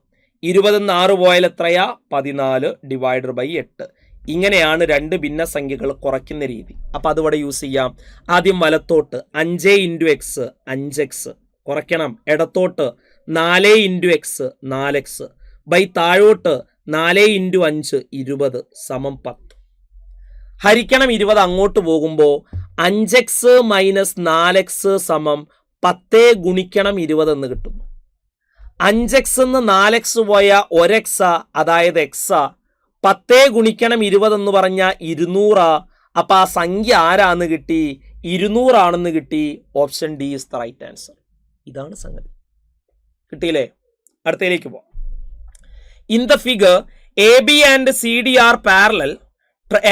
20 6 പോയാൽ എത്രയാ 14 ഡിവൈഡർ ബൈ 8. ഇങ്ങനെയാണ് രണ്ട് ഭിന്നസംഖ്യകൾ കുറയ്ക്കുന്ന രീതി. അപ്പൊ അതിവിടെ യൂസ് ചെയ്യാം. ആദ്യം വലത്തോട്ട് 5 × x 5x കുറയ്ക്കണം. ഇടത്തോട്ട് 4 × x 4x ബൈ താഴോട്ട് 4 × 5 20 സമം 10. ഹരിക്കണം 20 അങ്ങോട്ട് പോകുമ്പോൾ 5x മൈനസ് 4x സമം 10 ഗുണിക്കണം 20 എന്ന് കിട്ടും. 5x എന്ന് 4x പോയ 1x അതായത് x. 10 ഗുണിക്കണം 20 എന്ന് പറഞ്ഞാൽ 200. അപ്പൊ ആ സംഖ്യ ആരാന്ന് കിട്ടി? 200 ആണെന്ന് കിട്ടി. Option D is the right answer. ഇതാണ് സംഗതി. കിട്ടിയില്ലേ? അടുത്തയിലേക്ക് പോവാം. In the figure AB and CD are parallel.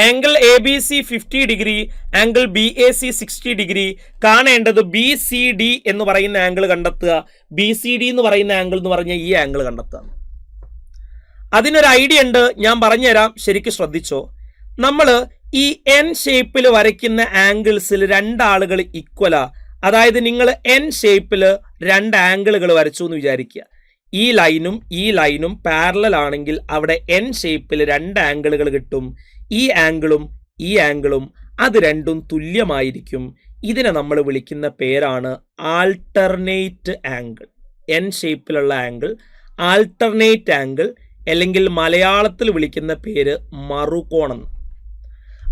Angle ABC 50 degree, angle BAC 60 degree. കാണേണ്ടത് BCD എന്ന് പറയുന്ന ആംഗിൾ കണ്ടെത്തുക. BCD എന്ന് പറയുന്ന ആംഗിൾ എന്ന് പറഞ്ഞാൽ ഈ ആംഗിൾ കണ്ടെത്തുക. അതിനൊരു ഐഡിയ ഉണ്ട്, ഞാൻ പറഞ്ഞുതരാം, ശരിക്കും ശ്രദ്ധിച്ചോ. നമ്മൾ ഈ എൻ ഷേപ്പിൽ വരയ്ക്കുന്ന ആംഗിൾസിൽ രണ്ടാളുകൾ ഈക്വലാ. അതായത് നിങ്ങൾ എൻ ഷേപ്പിൽ രണ്ട് ആംഗിളുകൾ വരച്ചു എന്ന് വിചാരിക്കുക. ഈ ലൈനും പാരലൽ ആണെങ്കിൽ അവിടെ എൻ ഷേപ്പിൽ രണ്ട് ആംഗിളുകൾ കിട്ടും. ഈ ആംഗിളും അത് രണ്ടും തുല്യമായിരിക്കും. ഇതിനെ നമ്മൾ വിളിക്കുന്ന പേരാണ് ആൾട്ടർനേറ്റ് ആംഗിൾ. എൻ ഷേപ്പിലുള്ള ആംഗിൾ ആൾട്ടർനേറ്റ് ആംഗിൾ, അല്ലെങ്കിൽ മലയാളത്തിൽ വിളിക്കുന്ന പേര് മറുകോണം.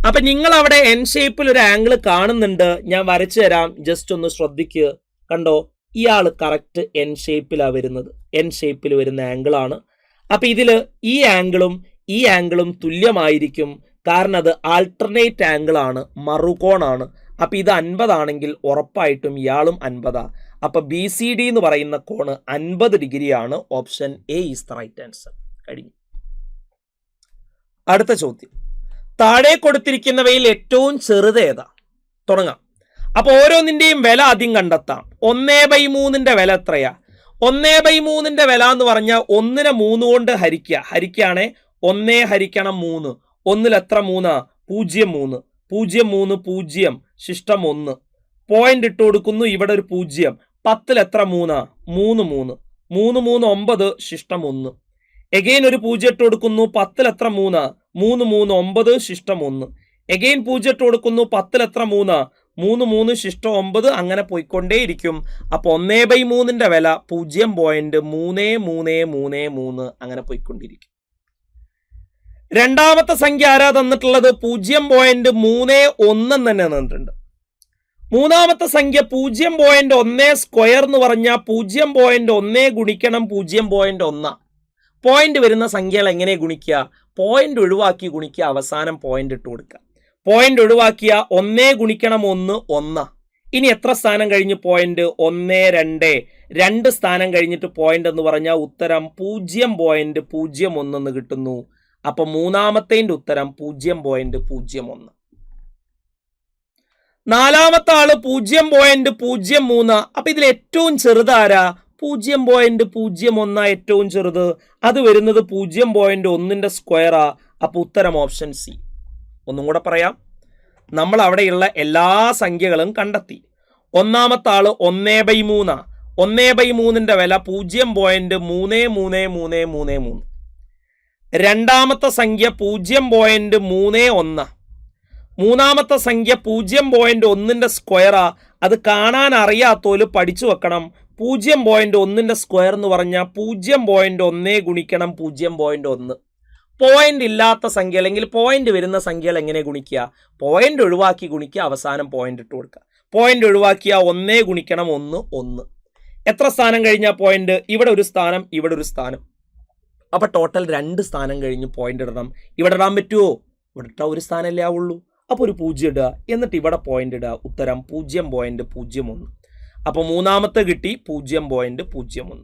അപ്പൊ നിങ്ങൾ അവിടെ എൻ ഷേപ്പിൽ ഒരു ആംഗിൾ കാണുന്നുണ്ട്, ഞാൻ വരച്ചു തരാം, ജസ്റ്റ് ഒന്ന് ശ്രദ്ധിക്കുക. കണ്ടോ, ഇയാൾ കറക്റ്റ് എൻ ഷേപ്പിലാണ് വരുന്നത്. എൻ ഷേപ്പിൽ വരുന്ന ആംഗിൾ ആണ്. അപ്പൊ ഇതില് ഈ ആംഗിളും തുല്യമായിരിക്കും. കാരണം അത് ആൾട്ടർനേറ്റ് ആംഗിൾ ആണ്, മറുകോണാണ്. അപ്പൊ ഇത് 50 ആണെങ്കിൽ ഉറപ്പായിട്ടും ഇയാളും 50. അപ്പൊ BCD എന്ന് പറയുന്ന കോണ് 50 ഡിഗ്രിയാണ്. Option A is the right answer. കഴിഞ്ഞു. അടുത്ത ചോദ്യം, താഴെ കൊടുത്തിരിക്കുന്നവയിൽ ഏറ്റവും ചെറുത് ഏതാ? തുടങ്ങാം. അപ്പൊ ഓരോന്നിന്റെയും വില ആദ്യം കണ്ടെത്താം. 1/3 വില എത്രയാ? 1/3 വില എന്ന് പറഞ്ഞാൽ 1നെ 3 കൊണ്ട് ഹരിക്കുകയാണെ 1 ഹരിക്കണം 3. 1ൽ എത്ര 3? 0 3 0 3 0 ശിഷ്ടം 1. പോയിന്റ് ഇട്ട് കൊടുക്കുന്നു, ഇവിടെ ഒരു 0. 10ൽ എത്ര 3? 3 3 3 3 9 ശിഷ്ടം 1. എഗെയിൻ ഒരു 0 ഇട്ട് കൊടുക്കുന്നു, 10ൽ എത്ര 3? 3 3 9 ശിഷ്ടം 1. എഗെയിൻ 0 ഇട്ട് കൊടുക്കുന്നു, 10ൽ എത്ര 3? 3 3 ശിഷ്ടം 9. അങ്ങനെ പോയിക്കൊണ്ടേയിരിക്കും. അപ്പൊ 1/3 വില 0.3333 അങ്ങനെ പോയിക്കൊണ്ടിരിക്കും. രണ്ടാമത്തെ സംഖ്യ ആരാ തന്നിട്ടുള്ളത്? 0.31 തന്നെ തന്നിട്ടുണ്ട്. മൂന്നാമത്തെ സംഖ്യ 0.1 സ്ക്വയർ എന്ന് പറഞ്ഞാൽ 0.1 ഗുണിക്കണം 0.1. പോയിന്റ് വരുന്ന സംഖ്യകൾ എങ്ങനെ ഗുണിക്കുക? പോയിന്റ് ഒഴിവാക്കി ഗുണിക്കുക, അവസാനം പോയിന്റ് ഇട്ട് കൊടുക്കുക. പോയിന്റ് ഒഴിവാക്കിയ 1 ഗുണിക്കണം 1 1. ഇനി എത്ര സ്ഥാനം കഴിഞ്ഞ് പോയിന്റ്? 1 2 2 സ്ഥാനം കഴിഞ്ഞിട്ട് പോയിന്റ് എന്ന് പറഞ്ഞാൽ ഉത്തരം 0.01 എന്ന് കിട്ടുന്നു. അപ്പൊ മൂന്നാമത്തേന്റെ ഉത്തരം 0.01. നാലാമത്തെ ആള് 0.03. അപ്പൊ ഇതിൽ ഏറ്റവും ചെറുതാരാ? 0.01 ഏറ്റവും ചെറുത്. അത് വരുന്നത് 0.1 സ്ക്വയറാ. അപ്പൊ ഉത്തരം ഓപ്ഷൻ സി. ഒന്നും കൂടെ പറയാം, നമ്മൾ അവിടെയുള്ള എല്ലാ സംഖ്യകളും കണ്ടെത്തി. ഒന്നാമത്തെ ആള് 1/3. 1/3 വില 0.3333. രണ്ടാമത്തെ സംഖ്യ 0.31. മൂന്നാമത്തെ സംഖ്യ 0.1 സ്ക്വയറാ. അത് കാണാൻ അറിയാത്തോല് പഠിച്ചു വെക്കണം. 0.1 സ്ക്വയർ എന്ന് പറഞ്ഞാൽ 0.1 ഗുണിക്കണം 0.1. പോയിന്റ് ഇല്ലാത്ത സംഖ്യ അല്ലെങ്കിൽ പോയിന്റ് വരുന്ന സംഖ്യകൾ എങ്ങനെ ഗുണിക്കുക? പോയിന്റ് ഒഴിവാക്കി ഗുണിക്കുക, അവസാനം പോയിന്റ് ഇട്ട് കൊടുക്കുക. പോയിന്റ് ഒഴിവാക്കിയ 1 ഗുണിക്കണം 1 1. എത്ര സ്ഥാനം കഴിഞ്ഞാൽ പോയിന്റ്? ഇവിടെ ഒരു സ്ഥാനം, ഇവിടെ ഒരു സ്ഥാനം. അപ്പൊ ടോട്ടൽ 2 സ്ഥാനം കഴിഞ്ഞ് പോയിന്റ് ഇടണം. ഇവിടെ ഇടാൻ പറ്റുമോ? ഇവിടെ ഇട്ടാൽ ഒരു സ്ഥാനമല്ലേ ആവുള്ളൂ. അപ്പോൾ ഒരു 0 ഇടുക, എന്നിട്ട് ഇവിടെ പോയിന്റ് ഇടുക, ഉത്തരം 0.01. അപ്പോൾ മൂന്നാമത്തെ കിട്ടി 0.01.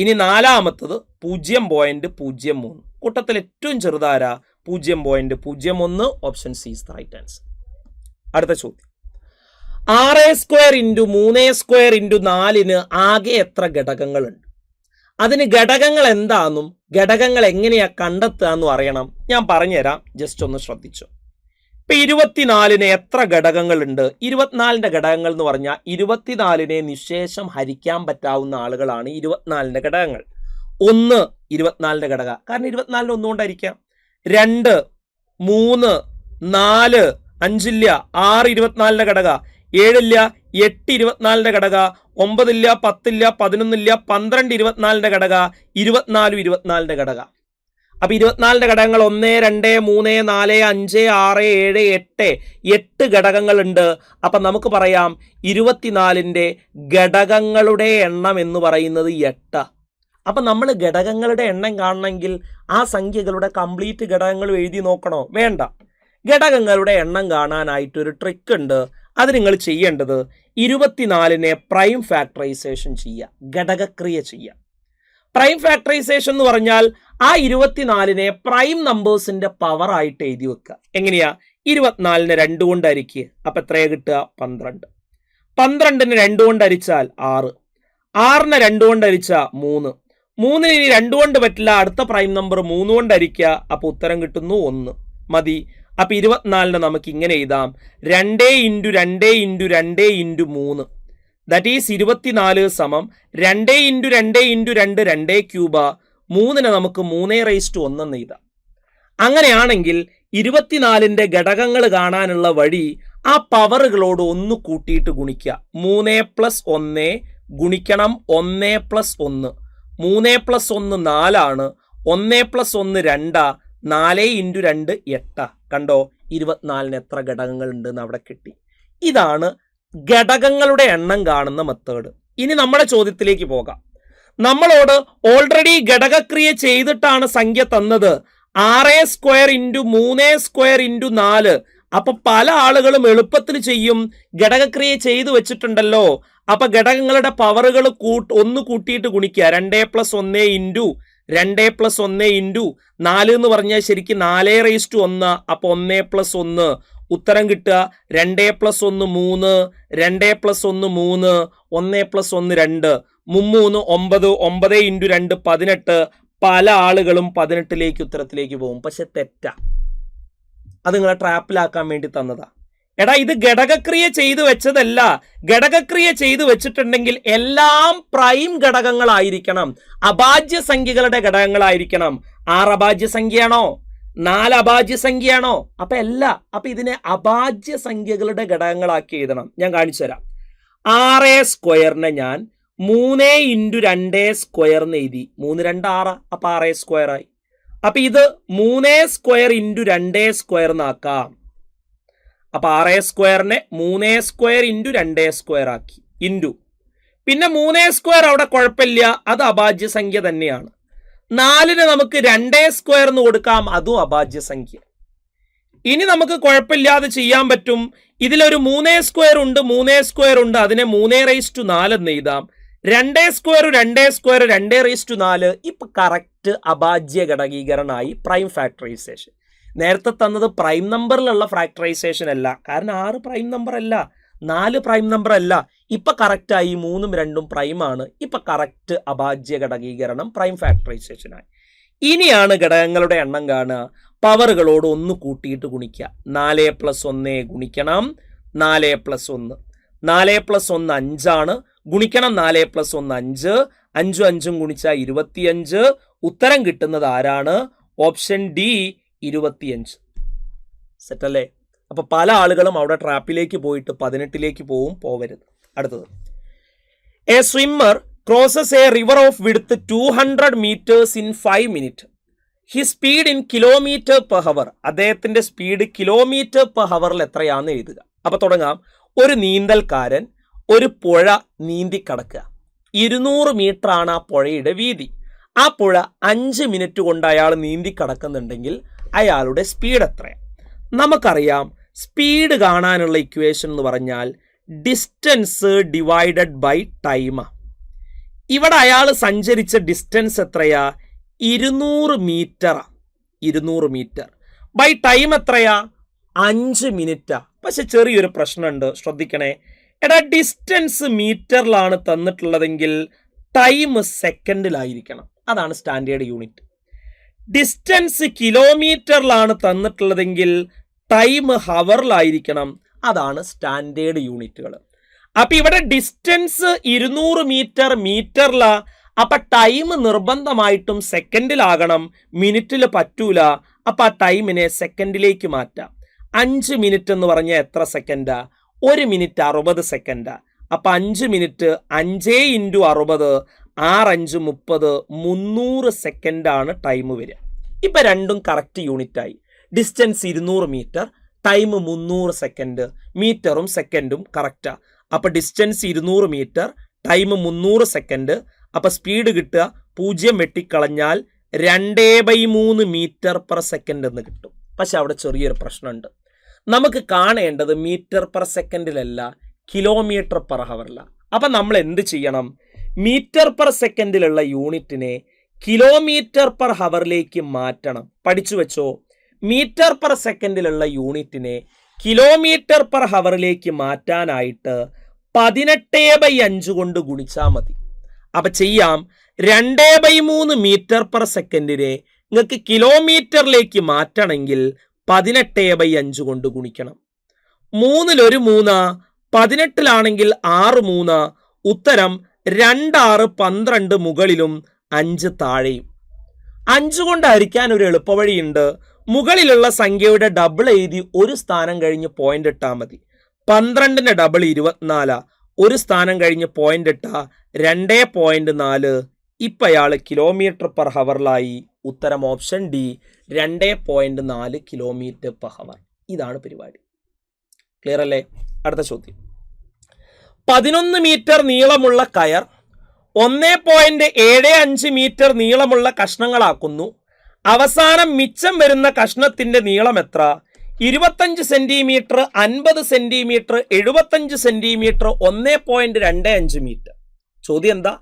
ഇനി നാലാമത്തത് 0.03. കൂട്ടത്തിൽ ഏറ്റവും ചെറുതാര 0.01. Option C is the right answer. അടുത്ത ചോദ്യം, 6² × 3² × 4 ആകെ എത്ര ഘടകങ്ങളുണ്ട്? അതിന് ഘടകങ്ങൾ എന്താണെന്നും ഘടകങ്ങൾ എങ്ങനെയാ കണ്ടെത്തുക എന്നും അറിയണം. ഞാൻ പറഞ്ഞുതരാം, ജസ്റ്റ് ഒന്ന് ശ്രദ്ധിച്ചു. ഇപ്പൊ 24 എത്ര ഘടകങ്ങളുണ്ട്? 24 ഘടകങ്ങൾ എന്ന് പറഞ്ഞാൽ 24 നിശേഷം ഹരിക്കാൻ പറ്റാവുന്ന ആളുകളാണ് 24 ഘടകങ്ങൾ. 1 24 ഘടക, കാരണം 24 ഒന്നുകൊണ്ട് ഹരിക്കാം. 2, 3, 4, 5 ഇല്ല, 6 24 ഘടക, 7 ഇല്ല, 8 24 ഘടക, 9 ഇല്ല, 10 ഇല്ല, 11 ഇല്ല, 12 24 ഘടക, 24 24 ഘടക. അപ്പൊ 24 ഘടകങ്ങൾ 1, 2, 3, 4, 5, 6, 7, 8 ഘടകങ്ങളുണ്ട്. അപ്പൊ നമുക്ക് പറയാം 24 ഘടകങ്ങളുടെ എണ്ണം എന്ന് പറയുന്നത് 8. അപ്പൊ നമ്മൾ ഘടകങ്ങളുടെ എണ്ണം കാണണമെങ്കിൽ ആ സംഖ്യകളുടെ കംപ്ലീറ്റ് ഘടകങ്ങൾ എഴുതി നോക്കണോ? വേണ്ട. ഘടകങ്ങളുടെ എണ്ണം കാണാനായിട്ടൊരു ട്രിക്ക് ഉണ്ട്. അത് നിങ്ങൾ ചെയ്യേണ്ടത് 24 പ്രൈം ഫാക്ടറൈസേഷൻ ചെയ്യുക, ഘടകക്രിയ ചെയ്യുക. പ്രൈം ഫാക്ടറൈസേഷൻ എന്ന് പറഞ്ഞാൽ ആ 24 പ്രൈം നമ്പേഴ്സിന്റെ പവർ ആയിട്ട് എഴുതി വെക്കുക. എങ്ങനെയാ? 24 2 കൊണ്ട് ഹരിക്കുക, അപ്പൊ എത്രയാ കിട്ടുക? 12. 12 2 കൊണ്ട് ഹരിച്ചാൽ 6, 6 2 കൊണ്ട് ഹരിച്ചാൽ 3, 3 ഇനി 2 കൊണ്ട് പറ്റില്ല, അടുത്ത പ്രൈം നമ്പർ 3 കൊണ്ട് ഹരിക്കുക, അപ്പൊ ഉത്തരം കിട്ടുന്നു 1. മതി. അപ്പൊ 24 നമുക്ക് ഇങ്ങനെ എഴുതാം, 2 × 2 × 2 × 3, ദാറ്റ് ഈസ് 24 സമം 2 × 2 × 2 2 ക്യൂബ്, 3 നമുക്ക് 3^1 എന്ന് എഴുതാം. അങ്ങനെയാണെങ്കിൽ 24 ഘടകങ്ങൾ കാണാനുള്ള വഴി ആ പവറുകളോട് 1 കൂട്ടിയിട്ട് ഗുണിക്കുക. 3 + 1 ഗുണിക്കണം 1 + 1. 3 + 1 4 1 + 1 2, 4 × 2 8. കണ്ടോ 24 എത്ര ഘടകങ്ങൾ ഉണ്ടെന്ന് അവിടെ കിട്ടി. ഇതാണ് ഘടകങ്ങളുടെ എണ്ണം കാണുന്ന മെത്തേഡ്. ഇനി നമ്മുടെ ചോദ്യത്തിലേക്ക് പോകാം. നമ്മളോട് ഓൾറെഡി ഘടകക്രിയ ചെയ്തിട്ടാണ് സംഖ്യ തന്നത്, 6² × 3² × 4. അപ്പൊ പല ആളുകളും എളുപ്പത്തിൽ ചെയ്യും, ഘടകക്രിയ ചെയ്തു വെച്ചിട്ടുണ്ടല്ലോ. അപ്പൊ ഘടകങ്ങളുടെ പവറുകൾ 1 കൂട്ടിയിട്ട് ഗുണിക്കുക. 2 + 1 × 2 + 1 × 4 എന്ന് പറഞ്ഞാൽ ശരിക്കും 4^1. അപ്പൊ 1 + 1 ഉത്തരം കിട്ടുക 2 + 1 3, 2 + 1 3, 1 + 1 2, 3 9, 9 × 2 18. പല ആളുകളും 18ലേക്ക് ഉത്തരത്തിലേക്ക് പോകും, പക്ഷെ തെറ്റാ. അത് നിങ്ങളെ ട്രാപ്പിലാക്കാൻ വേണ്ടി തന്നതാ. എടാ, ഇത് ഘടകക്രിയ ചെയ്തു വെച്ചതല്ല. ഘടകക്രിയ ചെയ്തു വെച്ചിട്ടുണ്ടെങ്കിൽ എല്ലാം പ്രൈം ഘടകങ്ങളായിരിക്കണം, അഭാജ്യ സംഖ്യകളുടെ ഘടകങ്ങളായിരിക്കണം. 6 അഭാജ്യ സംഖ്യയാണോ? 4 അഭാജ്യ സംഖ്യയാണോ? അപ്പൊ അല്ല. അപ്പൊ ഇതിനെ അഭാജ്യ സംഖ്യകളുടെ ഘടകങ്ങളാക്കി എഴുതണം. ഞാൻ കാണിച്ചു തരാം. 6² ഞാൻ 3 × 2² എന്ന് എഴുതി. 3 2 6, അപ്പൊ 6² ആയി. അപ്പൊ ഇത് 3² × 2² എന്നാക്കാം. അപ്പൊ 6² 3² × 2² ആക്കി ഇൻറ്റു. പിന്നെ 3² അവിടെ കുഴപ്പമില്ല, അത് അഭാജ്യ സംഖ്യ തന്നെയാണ്. 4 നമുക്ക് 2² എന്ന് കൊടുക്കാം, അതും അഭാജ്യ സംഖ്യ. ഇനി നമുക്ക് കുഴപ്പമില്ലാതെ ചെയ്യാൻ പറ്റും. ഇതിലൊരു 3² ഉണ്ട്, 3² ഉണ്ട്, അതിനെ 3^4 എന്ന് എഴുതാം. 2² 2² 2^4. ഇപ്പൊ കറക്റ്റ് അഭാജ്യ ഘടകീകരണമായി, പ്രൈം ഫാക്ടറൈസേഷൻ. നേരത്തെ തന്നത് പ്രൈം നമ്പറിലുള്ള ഫാക്ടറൈസേഷൻ അല്ല, കാരണം 6 പ്രൈം നമ്പർ അല്ല, 4 പ്രൈം നമ്പർ അല്ല. ഇപ്പൊ കറക്റ്റായി 3ഉം 2ഉം പ്രൈമാണ്. ഇപ്പൊ കറക്റ്റ് അഭാജ്യ ഘടകീകരണം, പ്രൈം ഫാക്ടറൈസേഷൻ ആയി. ഇനിയാണ് ഘടകങ്ങളുടെ എണ്ണം കാണുക. പവറുകളോട് 1 കൂട്ടിയിട്ട് ഗുണിക്കുക. 4 + 1 ഗുണിക്കണം 4 + 1. 4 + 1 5 ഗുണിക്കണം 4 + 1 5. 5ഉം 5ഉം ഗുണിച്ചാൽ 25. ഉത്തരം കിട്ടുന്നത് ആരാണ്? Option D 25. സെറ്റല്ലേ? അപ്പൊ പല ആളുകളും അവിടെ ട്രാപ്പിലേക്ക് പോയിട്ട് 18ലേക്ക് പോവരുത്. അടുത്തത്, A swimmer crosses A river of width 200 meters in 5 minutes. His speed in km/h. അദ്ദേഹത്തിന്റെ സ്പീഡ് km/h എത്രയാണെന്ന് എഴുതുക. അപ്പൊ തുടങ്ങാം. ഒരു നീന്തൽക്കാരൻ ഒരു പുഴ നീന്തി കടക്കുക. 200 മീറ്റർ ആണ് ആ പുഴയുടെ വീതി. ആ പുഴ 5 മിനിറ്റ് കൊണ്ട് അയാൾ നീന്തി കടക്കുന്നുണ്ടെങ്കിൽ അയാളുടെ സ്പീഡ് എത്രയാണ്? നമുക്കറിയാം, സ്പീഡ് കാണാനുള്ള ഇക്വേഷൻ എന്ന് പറഞ്ഞാൽ ഡിസ്റ്റൻസ് ഡിവൈഡഡ് ബൈ ടൈം. ഇവിടെ അയാൾ സഞ്ചരിച്ച ഡിസ്റ്റൻസ് എത്രയാ? 200 മീറ്റർ. 200 മീറ്റർ ബൈ ടൈം എത്രയാ? 5 മിനിറ്റാ. പക്ഷെ ചെറിയൊരു പ്രശ്നമുണ്ട്, ശ്രദ്ധിക്കണേ. എടാ, ഡിസ്റ്റൻസ് മീറ്ററിലാണ് തന്നിട്ടുള്ളതെങ്കിൽ ടൈം സെക്കൻഡിലായിരിക്കണം. അതാണ് സ്റ്റാൻഡേർഡ് യൂണിറ്റ്. ഡിസ്റ്റൻസ് കിലോമീറ്ററിലാണ് തന്നിട്ടുള്ളതെങ്കിൽ ടൈം ഹവറിലായിരിക്കണം. അതാണ് സ്റ്റാൻഡേർഡ് യൂണിറ്റുകൾ. അപ്പൊ ഇവിടെ ഡിസ്റ്റൻസ് 200 മീറ്റർ മീറ്ററിലാ. അപ്പൊ ടൈം നിർബന്ധമായിട്ടും സെക്കൻഡിലാകണം, മിനിറ്റിൽ പറ്റൂല. അപ്പൊ ആ ടൈമിനെ സെക്കൻഡിലേക്ക് മാറ്റാം. 5 മിനിറ്റ് എന്ന് പറഞ്ഞാൽ എത്ര സെക്കൻഡാ? 1 മിനിറ്റ് 60 സെക്കൻഡാ. അപ്പൊ 5 മിനിറ്റ് 5 × 60, 6×5 30, 300 സെക്കൻഡാണ് ടൈം വരിക. ഇപ്പൊ രണ്ടും കറക്റ്റ് യൂണിറ്റായി. Distance 200 metre, time 300 second. മീറ്ററും സെക്കൻഡും കറക്റ്റാ. അപ്പൊ ഡിസ്റ്റൻസ് 200 മീറ്റർ, ടൈം 300 സെക്കൻഡ്. അപ്പൊ സ്പീഡ് കിട്ടുക 0 വെട്ടിക്കളഞ്ഞാൽ 2/3 മീറ്റർ പെർ സെക്കൻഡ് എന്ന് കിട്ടും. പക്ഷെ അവിടെ ചെറിയൊരു പ്രശ്നമുണ്ട്. നമുക്ക് കാണേണ്ടത് മീറ്റർ പെർ സെക്കൻഡിലല്ല, കിലോമീറ്റർ പെർ ഹവറില. അപ്പൊ നമ്മൾ എന്ത് ചെയ്യണം? മീറ്റർ പെർ സെക്കൻഡിലുള്ള യൂണിറ്റിനെ കിലോമീറ്റർ പെർ ഹവറിലേക്ക് മാറ്റണം. പഠിച്ചു വെച്ചോ. മീറ്റർ പെർ സെക്കൻഡിലുള്ള യൂണിറ്റിനെ കിലോമീറ്റർ പെർ ഹവറിലേക്ക് മാറ്റാനായിട്ട് 18/5 കൊണ്ട് ഗുണിച്ചാൽ മതി. അപ്പൊ ചെയ്യാം. 2/3 മീറ്റർ പെർ സെക്കൻഡിനെ നിങ്ങൾക്ക് കിലോമീറ്ററിലേക്ക് മാറ്റണമെങ്കിൽ 18/5 കൊണ്ട് ഗുണിക്കണം. 3 3, 18 6 3. ഉത്തരം 2 6 12 മുകളിലും 5 താഴെയും. 5 കൊണ്ട് ഹരിക്കാൻ ഒരു എളുപ്പവഴിയുണ്ട്. മുകളിലുള്ള സംഖ്യയുടെ ഡബിൾ എഴുതി ഒരു സ്ഥാനം കഴിഞ്ഞ് പോയിന്റ് ഇട്ടാൽ മതി. 12ന്റെ ഡബിൾ 24, ഒരു സ്ഥാനം കഴിഞ്ഞ് പോയിന്റ് ഇട്ടാ 2.4. ഇപ്പൊ അയാൾ കിലോമീറ്റർ പെർ ഹവറിലായി. ഉത്തരം option D, 2.4 kilometre per hour. ഇതാണ് പരിപാടി. ക്ലിയർ അല്ലേ? അടുത്ത ചോദ്യം. 11 മീറ്റർ നീളമുള്ള കയർ 1.75 മീറ്റർ നീളമുള്ള കഷ്ണങ്ങളാക്കുന്നു. അവസാനം മിച്ചം വരുന്ന കഷ്ണത്തിന്റെ നീളം എത്ര? 25 സെന്റിമീറ്റർ, 50 സെന്റിമീറ്റർ, 75 സെന്റിമീറ്റർ, 1.25 മീറ്റർ. ചോദ്യം എന്താ?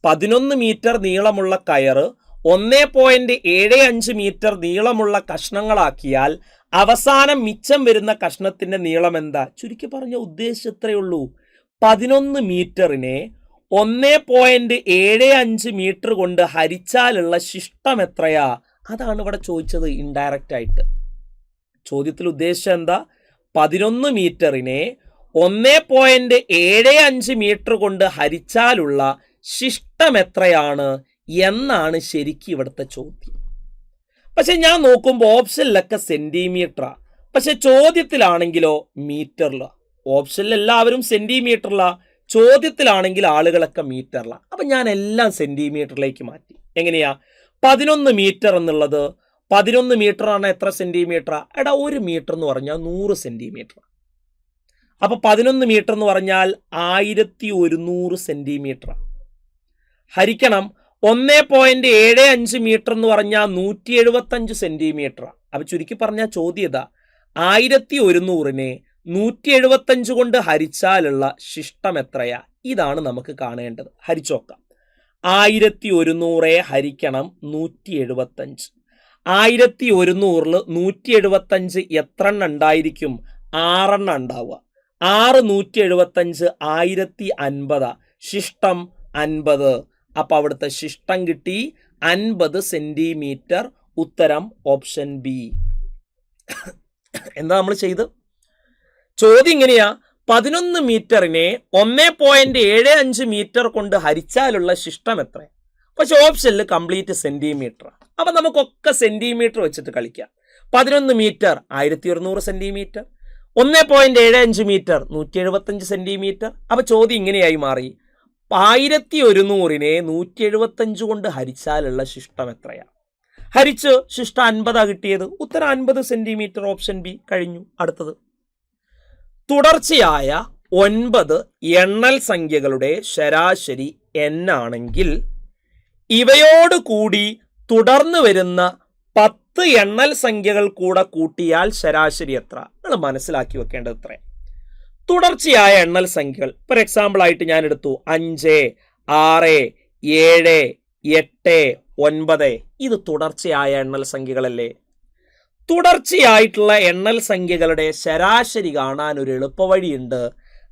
11 മീറ്റർ നീളമുള്ള കയറ് 1.75 മീറ്റർ നീളമുള്ള കഷ്ണങ്ങളാക്കിയാൽ അവസാനം മിച്ചം വരുന്ന കഷ്ണത്തിന്റെ നീളം എന്താ? ചുരുക്കി പറഞ്ഞ ഉദ്ദേശം ഇത്രയേ ഉള്ളൂ. 11 മീറ്ററിനെ 1.75 മീറ്റർ കൊണ്ട് ഹരിച്ചാലുള്ള ശിഷ്ടം എത്രയാ? അതാണ് ഇവിടെ ചോദിച്ചത് ഇൻഡയറക്റ്റ് ആയിട്ട്. ചോദ്യത്തിൽ ഉദ്ദേശം എന്താ? 11 മീറ്ററിനെ 1.75 മീറ്റർ കൊണ്ട് ഹരിച്ചാലുള്ള ശിഷ്ടം എത്രയാണ് എന്നാണ് ശരിക്കും ഇവിടുത്തെ ചോദ്യം. പക്ഷെ ഞാൻ നോക്കുമ്പോൾ ഓപ്ഷനിലൊക്കെ സെന്റിമീറ്ററാ, പക്ഷെ ചോദ്യത്തിലാണെങ്കിലോ മീറ്ററിലാ. ഓപ്ഷനിൽ എല്ലാവരും സെന്റിമീറ്ററിലാ, ചോദ്യത്തിലാണെങ്കിൽ ആളുകളൊക്കെ മീറ്ററിലാ. അപ്പൊ ഞാൻ എല്ലാം സെന്റിമീറ്ററിലേക്ക് മാറ്റി. എങ്ങനെയാ? 11 മീറ്റർ എന്നുള്ളത് 11 മീറ്റർ ആണ് എത്ര സെന്റിമീറ്ററാ? എടാ, 1 മീറ്റർ എന്ന് പറഞ്ഞാൽ 100 സെന്റിമീറ്റർ. അപ്പൊ 11 മീറ്റർ എന്ന് പറഞ്ഞാൽ 1100 സെന്റിമീറ്റർ. ഹരിക്കണം 1.75 മീറ്റർ എന്ന് പറഞ്ഞാൽ 175 സെന്റിമീറ്റർ. അപ്പൊ ചുരുക്കി പറഞ്ഞാൽ ചോദ്യം ഇതാ, 1100നെ 175 കൊണ്ട് ഹരിച്ചാലുള്ള ശിഷ്ടം എത്രയാ? ഇതാണ് നമുക്ക് കാണേണ്ടത്. ഹരിച്ചോക്കാം. 1100 ഹരിക്കണം 175. 1100 175 എത്ര എണ്ണം ഉണ്ടായിരിക്കും? 6 എണ്ണം ഉണ്ടാവുക. 6 175 1050. ശിഷ്ടം 50. അപ്പൊ അവിടുത്തെ ശിഷ്ടം കിട്ടി 50 സെന്റിമീറ്റർ. ഉത്തരം ഓപ്ഷൻ ബി. എന്താ നമ്മൾ ചെയ്ത്? ചോദ്യം ഇങ്ങനെയാ, 11 മീറ്ററിനെ 1.75 മീറ്റർ കൊണ്ട് ഹരിച്ചാലുള്ള ശിഷ്ടം എത്ര? പക്ഷെ ഓപ്ഷനിൽ കംപ്ലീറ്റ് സെന്റിമീറ്റർ. അപ്പൊ നമുക്കൊക്കെ സെന്റിമീറ്റർ വെച്ചിട്ട് കളിക്കാം. 11 മീറ്റർ 1100 സെന്റിമീറ്റർ, 1.75 മീറ്റർ 175 സെന്റിമീറ്റർ. അപ്പൊ ചോദ്യം ഇങ്ങനെയായി മാറി, 1100നെ 175 കൊണ്ട് ഹരിച്ചാലുള്ള ശിഷ്ടം എത്രയാ? ഹരിച്ച് ശിഷ്ടം 50 കിട്ടിയത്. ഉത്തരം 50 സെന്റിമീറ്റർ. Option B. കഴിഞ്ഞു. അടുത്തത്, തുടർച്ചയായ 9 എണ്ണൽ സംഖ്യകളുടെ ശരാശരി n ആണെങ്കിൽ ഇവയോട് കൂടി തുടർന്ന് വരുന്ന 10 എണ്ണൽ സംഖ്യകൾ കൂടെ കൂട്ടിയാൽ ശരാശരി എത്ര? നിങ്ങൾ മനസ്സിലാക്കി വെക്കേണ്ടത് ഇത്രയും. തുടർച്ചയായ എണ്ണൽ സംഖ്യകൾ, ഫോർ എക്സാമ്പിൾ ആയിട്ട് ഞാൻ എടുത്തു 5, 6, 7, 8, 9. ഇത് തുടർച്ചയായ എണ്ണൽ സംഖ്യകളല്ലേ? തുടർച്ചയായിട്ടുള്ള എണ്ണൽ സംഖ്യകളുടെ ശരാശരി കാണാൻ ഒരു എളുപ്പവഴിയുണ്ട്.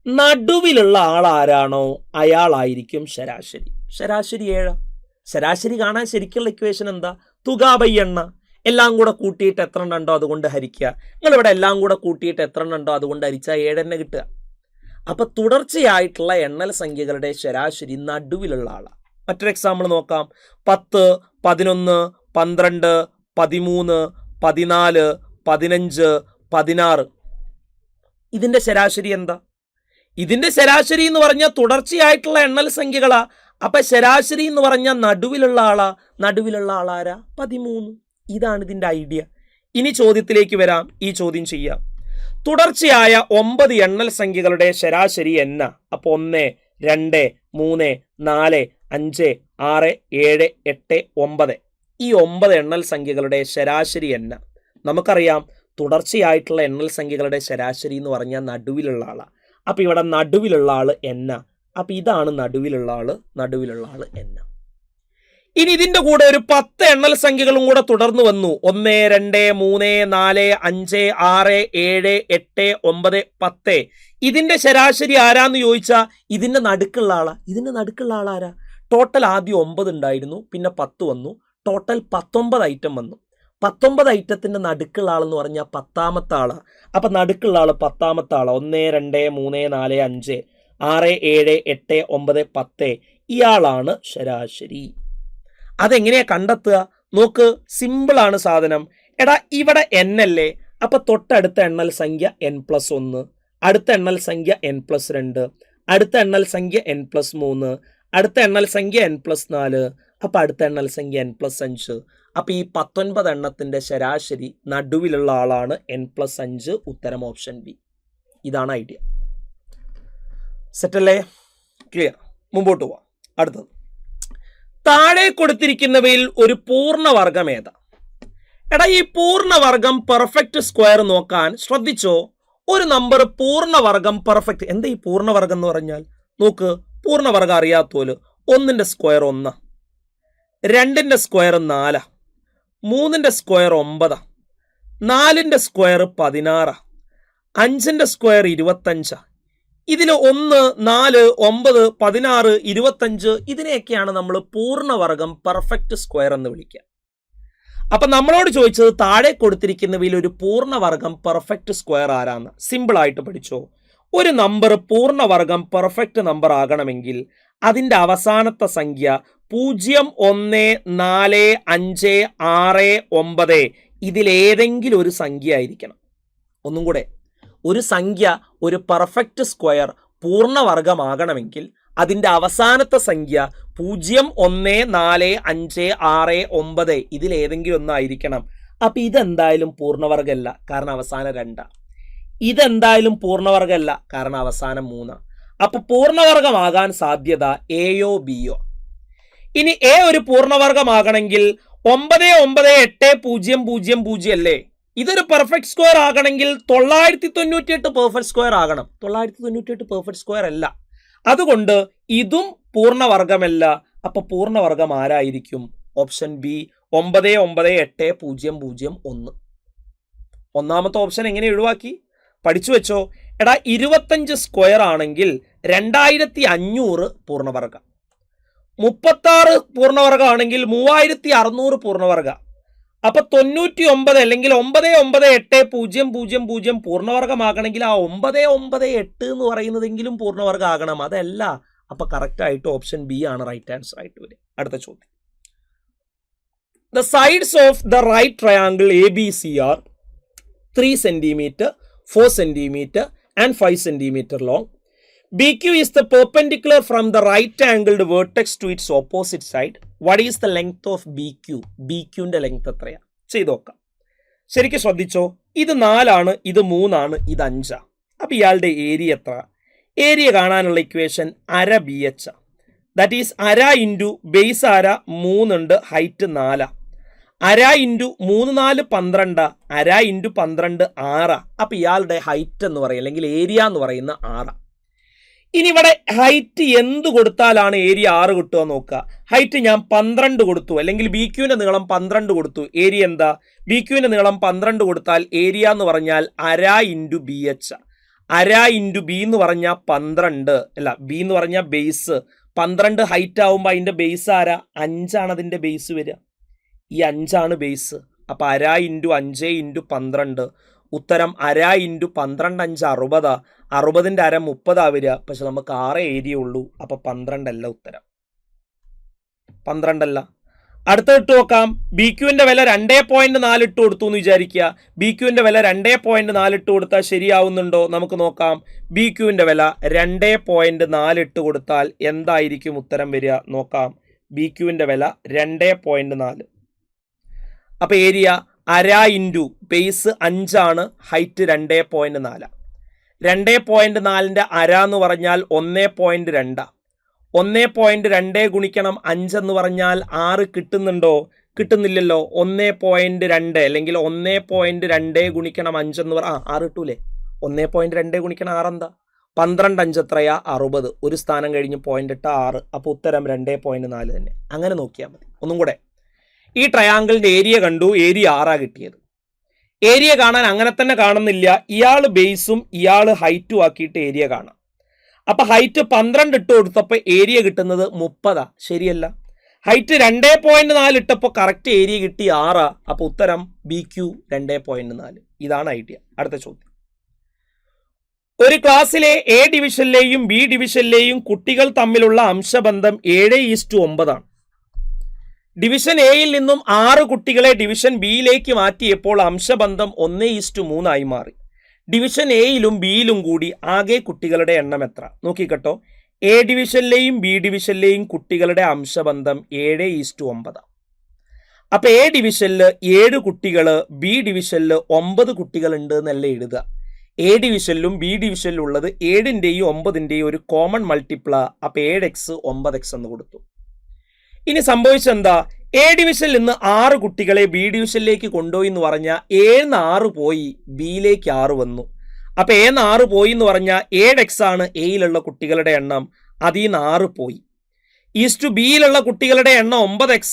നടുവിലുള്ള ആൾ ആരാണോ അയാളായിരിക്കും ശരാശരി. ശരാശരി 7. ശരാശരി കാണാൻ ശരിക്കുള്ള ഇക്വേഷൻ എന്താ? തുക ബൈ എണ്ണ. എല്ലാം കൂടെ കൂട്ടിയിട്ട് എത്ര എണ്ണം ഉണ്ടോ അതുകൊണ്ട് ഹരിക്കുക. നിങ്ങളിവിടെ എല്ലാം കൂടെ കൂട്ടിയിട്ട് എത്ര എണ്ണം ഉണ്ടോ അതുകൊണ്ട് ഹരിച്ചാൽ 7 തന്നെ കിട്ടുക. അപ്പൊ തുടർച്ചയായിട്ടുള്ള എണ്ണൽ സംഖ്യകളുടെ ശരാശരി നടുവിലുള്ള ആളാണ്. മറ്റൊരു എക്സാമ്പിൾ നോക്കാം. 10, 11, 12, 13, 14, 15, 16. ഇതിന്റെ ശരാശരി എന്താ? ഇതിന്റെ ശരാശരി എന്ന് പറഞ്ഞാൽ തുടർച്ചയായിട്ടുള്ള എണ്ണൽ സംഖ്യകളാ. അപ്പൊ ശരാശരി എന്ന് പറഞ്ഞാൽ നടുവിലുള്ള ആളാ. നടുവിലുള്ള ആളാരാ? 13. ഇതാണ് ഇതിന്റെ ഐഡിയ. ഇനി ചോദ്യത്തിലേക്ക് വരാം. ഈ ചോദ്യം ചെയ്യാം. തുടർച്ചയായ 9 എണ്ണൽ സംഖ്യകളുടെ ശരാശരി എന്നാ? അപ്പൊ 1, 2, 3, 4, 5, 6, 7, 8, 9. ഈ 9 എണ്ണൽ സംഖ്യകളുടെ ശരാശരി എന്നാ? നമുക്കറിയാം തുടർച്ചയായിട്ടുള്ള എണ്ണൽ സംഖ്യകളുടെ ശരാശരി എന്ന് പറഞ്ഞാൽ നടുവിലുള്ള ആളാ. അപ്പൊ ഇവിടെ നടുവിലുള്ള ആള് എന്നാ? അപ്പൊ ഇതാണ് നടുവിലുള്ള ആള് എന്നാ. ഇനി ഇതിന്റെ കൂടെ ഒരു 10 എണ്ണൽ സംഖ്യകളും കൂടെ തുടർന്ന് വന്നു. 1, 2, 3, 4, 5, 6, 7, 8, 9, 10. ഇതിന്റെ ശരാശരി ആരാന്ന് ചോദിച്ചാൽ ഇതിന്റെ നടുക്കുള്ള ആളാരാ? ടോട്ടൽ ആദ്യം 9 ഉണ്ടായിരുന്നു, പിന്നെ 10 വന്നു, ടോട്ടൽ 19 ഐറ്റം വന്നു. 19 ഐറ്റത്തിന്റെ നടുക്കുള്ള ആളെന്ന് പറഞ്ഞാൽ 10ാമത്തെ ആളാ. അപ്പൊ നടുക്കുള്ള ആള് 10ാമത്തെ ആളാ. 1, 2, 3, 4, 5, 6, 7, 8, 9, 10. ഇയാളാണ് ശരാശരി. അതെങ്ങനെയാ കണ്ടെത്തുക? നോക്ക്, സിമ്പിൾ ആണ് സാധനം. എടാ ഇവിടെ n അല്ലേ? അപ്പൊ തൊട്ടടുത്ത എണ്ണൽ സംഖ്യ n+1, അടുത്ത എണ്ണൽ സംഖ്യ n+2, അടുത്ത എണ്ണൽ സംഖ്യ n+3, അടുത്ത എണ്ണൽ സംഖ്യ n+4, അപ്പൊ അടുത്ത എണ്ണൽ സംഖ്യ n+5. അപ്പൊ ഈ 19 എണ്ണത്തിന്റെ ശരാശരി നടുവിലുള്ള ആളാണ് n+5. ഉത്തരം ഓപ്ഷൻ ബി. ഇതാണ് ഐഡിയ. സെറ്റല്ലേ? ക്ലിയർ? മുമ്പോട്ട് പോവാം. അടുത്തത്, താഴെ കൊടുത്തിരിക്കുന്നവയിൽ ഒരു പൂർണ്ണവർഗം ഏതാ? എടാ ഈ പൂർണ്ണവർഗം പെർഫെക്റ്റ് സ്ക്വയർ നോക്കാൻ ശ്രദ്ധിച്ചോ. ഒരു നമ്പർ പൂർണ്ണവർഗം പെർഫെക്റ്റ്. എന്താ ഈ പൂർണ്ണവർഗം എന്ന് പറഞ്ഞാൽ? നോക്ക്, പൂർണ്ണവർഗം അറിയാത്തോല് 1ന്റെ സ്ക്വയർ 1, 2ന്റെ സ്ക്വയർ 4, 3ന്റെ സ്ക്വയർ 9, 4ന്റെ സ്ക്വയർ 16, 5ന്റെ സ്ക്വയർ 25. ഇതിൽ 1, 4, 9, 16, 25 ഇതിനെയൊക്കെയാണ് നമ്മൾ പൂർണ്ണവർഗം പെർഫെക്റ്റ് സ്ക്വയർ എന്ന് വിളിക്കുക. അപ്പൊ നമ്മളോട് ചോദിച്ചത് താഴെ കൊടുത്തിരിക്കുന്നവയിൽ ഒരു പൂർണ്ണവർഗം പെർഫെക്റ്റ് സ്ക്വയർ ആരാന്ന്. സിമ്പിൾ ആയിട്ട് പഠിച്ചോ. ഒരു നമ്പർ പൂർണ്ണവർഗം പെർഫെക്റ്റ് നമ്പർ ആകണമെങ്കിൽ അതിന്റെ അവസാനത്തെ സംഖ്യ 0, 1, 4, 5, 6, 9 ഇതിലേതെങ്കിലും ഒരു സംഖ്യ ആയിരിക്കണം. ഒന്നും കൂടെ, ഒരു സംഖ്യ ഒരു പെർഫെക്റ്റ് സ്ക്വയർ പൂർണ്ണവർഗമാകണമെങ്കിൽ അതിന്റെ അവസാനത്തെ സംഖ്യ 0, 1, 4, 5, 6, 9 ഇതിലേതെങ്കിലും ഒന്നായിരിക്കണം. അപ്പൊ ഇതെന്തായാലും പൂർണ്ണവർഗമല്ല, കാരണം അവസാനം 2. ഇതെന്തായാലും പൂർണ്ണവർഗമല്ല, കാരണം അവസാനം 3. അപ്പൊ പൂർണ്ണവർഗമാകാൻ സാധ്യത എയോ ബിയോ. ഇനി എ ഒരു പൂർണ്ണവർഗമാകണമെങ്കിൽ 9, 9, 8, 0, 0, 0 അല്ലേ? ഇതൊരു പെർഫെക്റ്റ് സ്ക്വയർ ആകണമെങ്കിൽ 998 പെർഫെക്റ്റ് സ്ക്വയർ ആകണം. 998 പെർഫെക്റ്റ് സ്ക്വയർ അല്ല. അതുകൊണ്ട് ഇതും പൂർണ്ണവർഗമല്ല. അപ്പൊ പൂർണ്ണവർഗം ആരായിരിക്കും? Option B, 9, 9, 8, 0, 0, 1. ഒന്നാമത്തെ ഓപ്ഷൻ എങ്ങനെ ഒഴിവാക്കി? പഠിച്ചു വെച്ചോ. എടാ 25 സ്ക്വയർ ആണെങ്കിൽ 2500 പൂർണ്ണവർഗം, 36 പൂർണ്ണവർഗം ആണെങ്കിൽ 3600 പൂർണ്ണവർഗം. അപ്പൊ 99 അല്ലെങ്കിൽ 9, 9, 8, 0, 0, 0 പൂർണ്ണവർഗമാകണമെങ്കിൽ ആ 9, 9, 8 എന്ന് പറയുന്നതെങ്കിലും പൂർണ്ണവർഗം ആകണം. അതല്ല. അപ്പൊ കറക്റ്റ് ആയിട്ട് ഓപ്ഷൻ ബി ആണ് റൈറ്റ് ആൻസർ ആയിട്ട് വരിക. അടുത്ത ചോദ്യം, the sides of the right triangle ABC are 3 centimeter, 4 centimeter and 5 centimeter long. BQ is the perpendicular from the right angled vertex to its opposite side. What is the length of BQ? BQന്റെ ലെങ്ത് എത്രയാ? ചെയ്ത് നോക്കാം. ശരിക്കും ശ്രദ്ധിച്ചോ. ഇത് 4 ആണ്, ഇത് 3 ആണ്, ഇത് 5. അപ്പൊ ഇയാളുടെ ഏരിയ എത്ര? ഏരിയ കാണാനുള്ള ഇക്വേഷൻ അര BH. ദാറ്റ് ഈസ് അര ഇൻറ്റു ബേസ് അര 3 ഉണ്ട്, ഹൈറ്റ് 4. അര ഇൻറ്റു 3 4 12, അര ഇൻറ്റു 12 6. അപ്പം ഇയാളുടെ ഹൈറ്റ് എന്ന് പറയും, അല്ലെങ്കിൽ ഏരിയ എന്ന് പറയുന്ന 6. ഇനി ഇവിടെ ഹൈറ്റ് എന്ത് കൊടുത്താലാണ് ഏരിയ 6 കിട്ടുക നോക്കുക. ഹൈറ്റ് ഞാൻ 12 കൊടുത്തു, അല്ലെങ്കിൽ ബി ക്യൂവിൻ്റെ നീളം 12 കൊടുത്തു. ഏരിയ എന്താ? ബി ക്യൂവിൻ്റെ നീളം 12 കൊടുത്താൽ ഏരിയ എന്ന് പറഞ്ഞാൽ അര ഇൻറ്റു ബി എച്ച്. അര ഇൻറ്റു ബി എന്ന് പറഞ്ഞാൽ 12, അല്ല ബി എന്ന് പറഞ്ഞാൽ ബേസ്. 12 ഹൈറ്റ് ആവുമ്പോൾ അതിൻ്റെ ബേസ് ആരാ? 5 അതിൻ്റെ ബേസ് വരിക. ഈ 5 ബേസ്. അപ്പം അര ഇൻറ്റു 5 ഇൻറ്റു 12. ഉത്തരം അര ഇൻറ്റു 12 5 60. 60ൻ്റെ അര 30 വരിക. പക്ഷെ നമുക്ക് 6 ഏരിയ ഉള്ളൂ. അപ്പം 12 അല്ല ഉത്തരം, 12 അല്ല. അടുത്ത ഇട്ട് നോക്കാം. ബി ക്യൂവിൻ്റെ വില 2.4 ഇട്ട് കൊടുത്തു എന്ന് വിചാരിക്കുക. ബി ക്യൂവിൻ്റെ വില 2.4 ഇട്ട് കൊടുത്താൽ ശരിയാവുന്നുണ്ടോ? നമുക്ക് നോക്കാം. ബി ക്യൂവിൻ്റെ വില 2.4 ഇട്ട് കൊടുത്താൽ എന്തായിരിക്കും ഉത്തരം വരിക നോക്കാം. ബി ക്യൂവിൻ്റെ വില 2.4. അപ്പം ഏരിയ അര ഇൻറ്റു ബേസ് 5, ഹൈറ്റ് 2.4. 2.4ൻ്റെ അര എന്ന് പറഞ്ഞാൽ 1.2. 1.2 ഗുണിക്കണം 5 എന്ന് പറഞ്ഞാൽ 6 കിട്ടുന്നുണ്ടോ? കിട്ടുന്നില്ലല്ലോ. 1.2 അല്ലെങ്കിൽ 1.2 ഗുണിക്കണം 5 എന്ന് 6 കിട്ടൂലേ? 1.2 ഗുണിക്കണം 6 എന്താ? 12 5 എത്രയാ? 60. ഒരു സ്ഥാനം കഴിഞ്ഞ് പോയിന്റ് ഇട്ട 6. അപ്പോൾ ഉത്തരം 2.4 തന്നെ. അങ്ങനെ നോക്കിയാൽ മതി. ഒന്നും കൂടെ, ഈ ട്രയാങ്കിളിൻ്റെ ഏരിയ കണ്ടു, ഏരിയ 6 കിട്ടിയത്. ഏരിയ കാണാൻ അങ്ങനെ തന്നെ കാണുന്നില്ല. ഇയാൾ ബേസും ഇയാൾ ഹൈറ്റും ആക്കിയിട്ട് ഏരിയ കാണാം. അപ്പം ഹൈറ്റ് 12 ഇട്ട് കൊടുത്തപ്പോൾ ഏരിയ കിട്ടുന്നത് 30. ശരിയല്ല. ഹൈറ്റ് 2.4 ഇട്ടപ്പോൾ കറക്റ്റ് ഏരിയ കിട്ടി 6. അപ്പോൾ ഉത്തരം ബി ക്യൂ 2.4. ഇതാണ് ഐഡിയ. അടുത്ത ചോദ്യം. ഒരു ക്ലാസ്സിലെ എ ഡിവിഷനിലെയും ബി ഡിവിഷനിലെയും കുട്ടികൾ തമ്മിലുള്ള അംശബന്ധം 7:9 ആണ്. ഡിവിഷൻ എയിൽ നിന്നും 6 കുട്ടികളെ ഡിവിഷൻ ബിയിലേക്ക് മാറ്റിയപ്പോൾ അംശബന്ധം 1:3 ആയി മാറി. ഡിവിഷൻ എയിലും ബിയിലും കൂടി ആകെ കുട്ടികളുടെ എണ്ണം എത്ര? നോക്കിക്കട്ടോ. എ ഡിവിഷനിലെയും ബി ഡിവിഷനിലെയും കുട്ടികളുടെ അംശബന്ധം 7:9. അപ്പം എ ഡിവിഷനിൽ 7 കുട്ടികൾ, ബി ഡിവിഷനിൽ 9 കുട്ടികളുണ്ട് എന്നല്ല എഴുതുക. എ ഡിവിഷനിലും ബി ഡിവിഷനിലും ഉള്ളത് 7ൻ്റെയും 9ൻ്റെയും ഒരു കോമൺ മൾട്ടിപ്പിളാ. അപ്പം 7x 9x എന്ന് കൊടുത്തു. ഇനി സംഭവിച്ചെന്താ? എ ഡിവിഷനിൽ നിന്ന് 6 കുട്ടികളെ ബി ഡിവിഷനിലേക്ക് കൊണ്ടുപോയി എന്ന് പറഞ്ഞാൽ 7 6 പോയി, ബിയിലേക്ക് 6 വന്നു. അപ്പം 7 6 പോയി എന്ന് പറഞ്ഞാൽ 7x ആണ് എയിലുള്ള കുട്ടികളുടെ എണ്ണം. അതിൽ നിന്ന് 6 പോയി. ഈസ്റ്റ് ബിയിലുള്ള കുട്ടികളുടെ എണ്ണം 9x,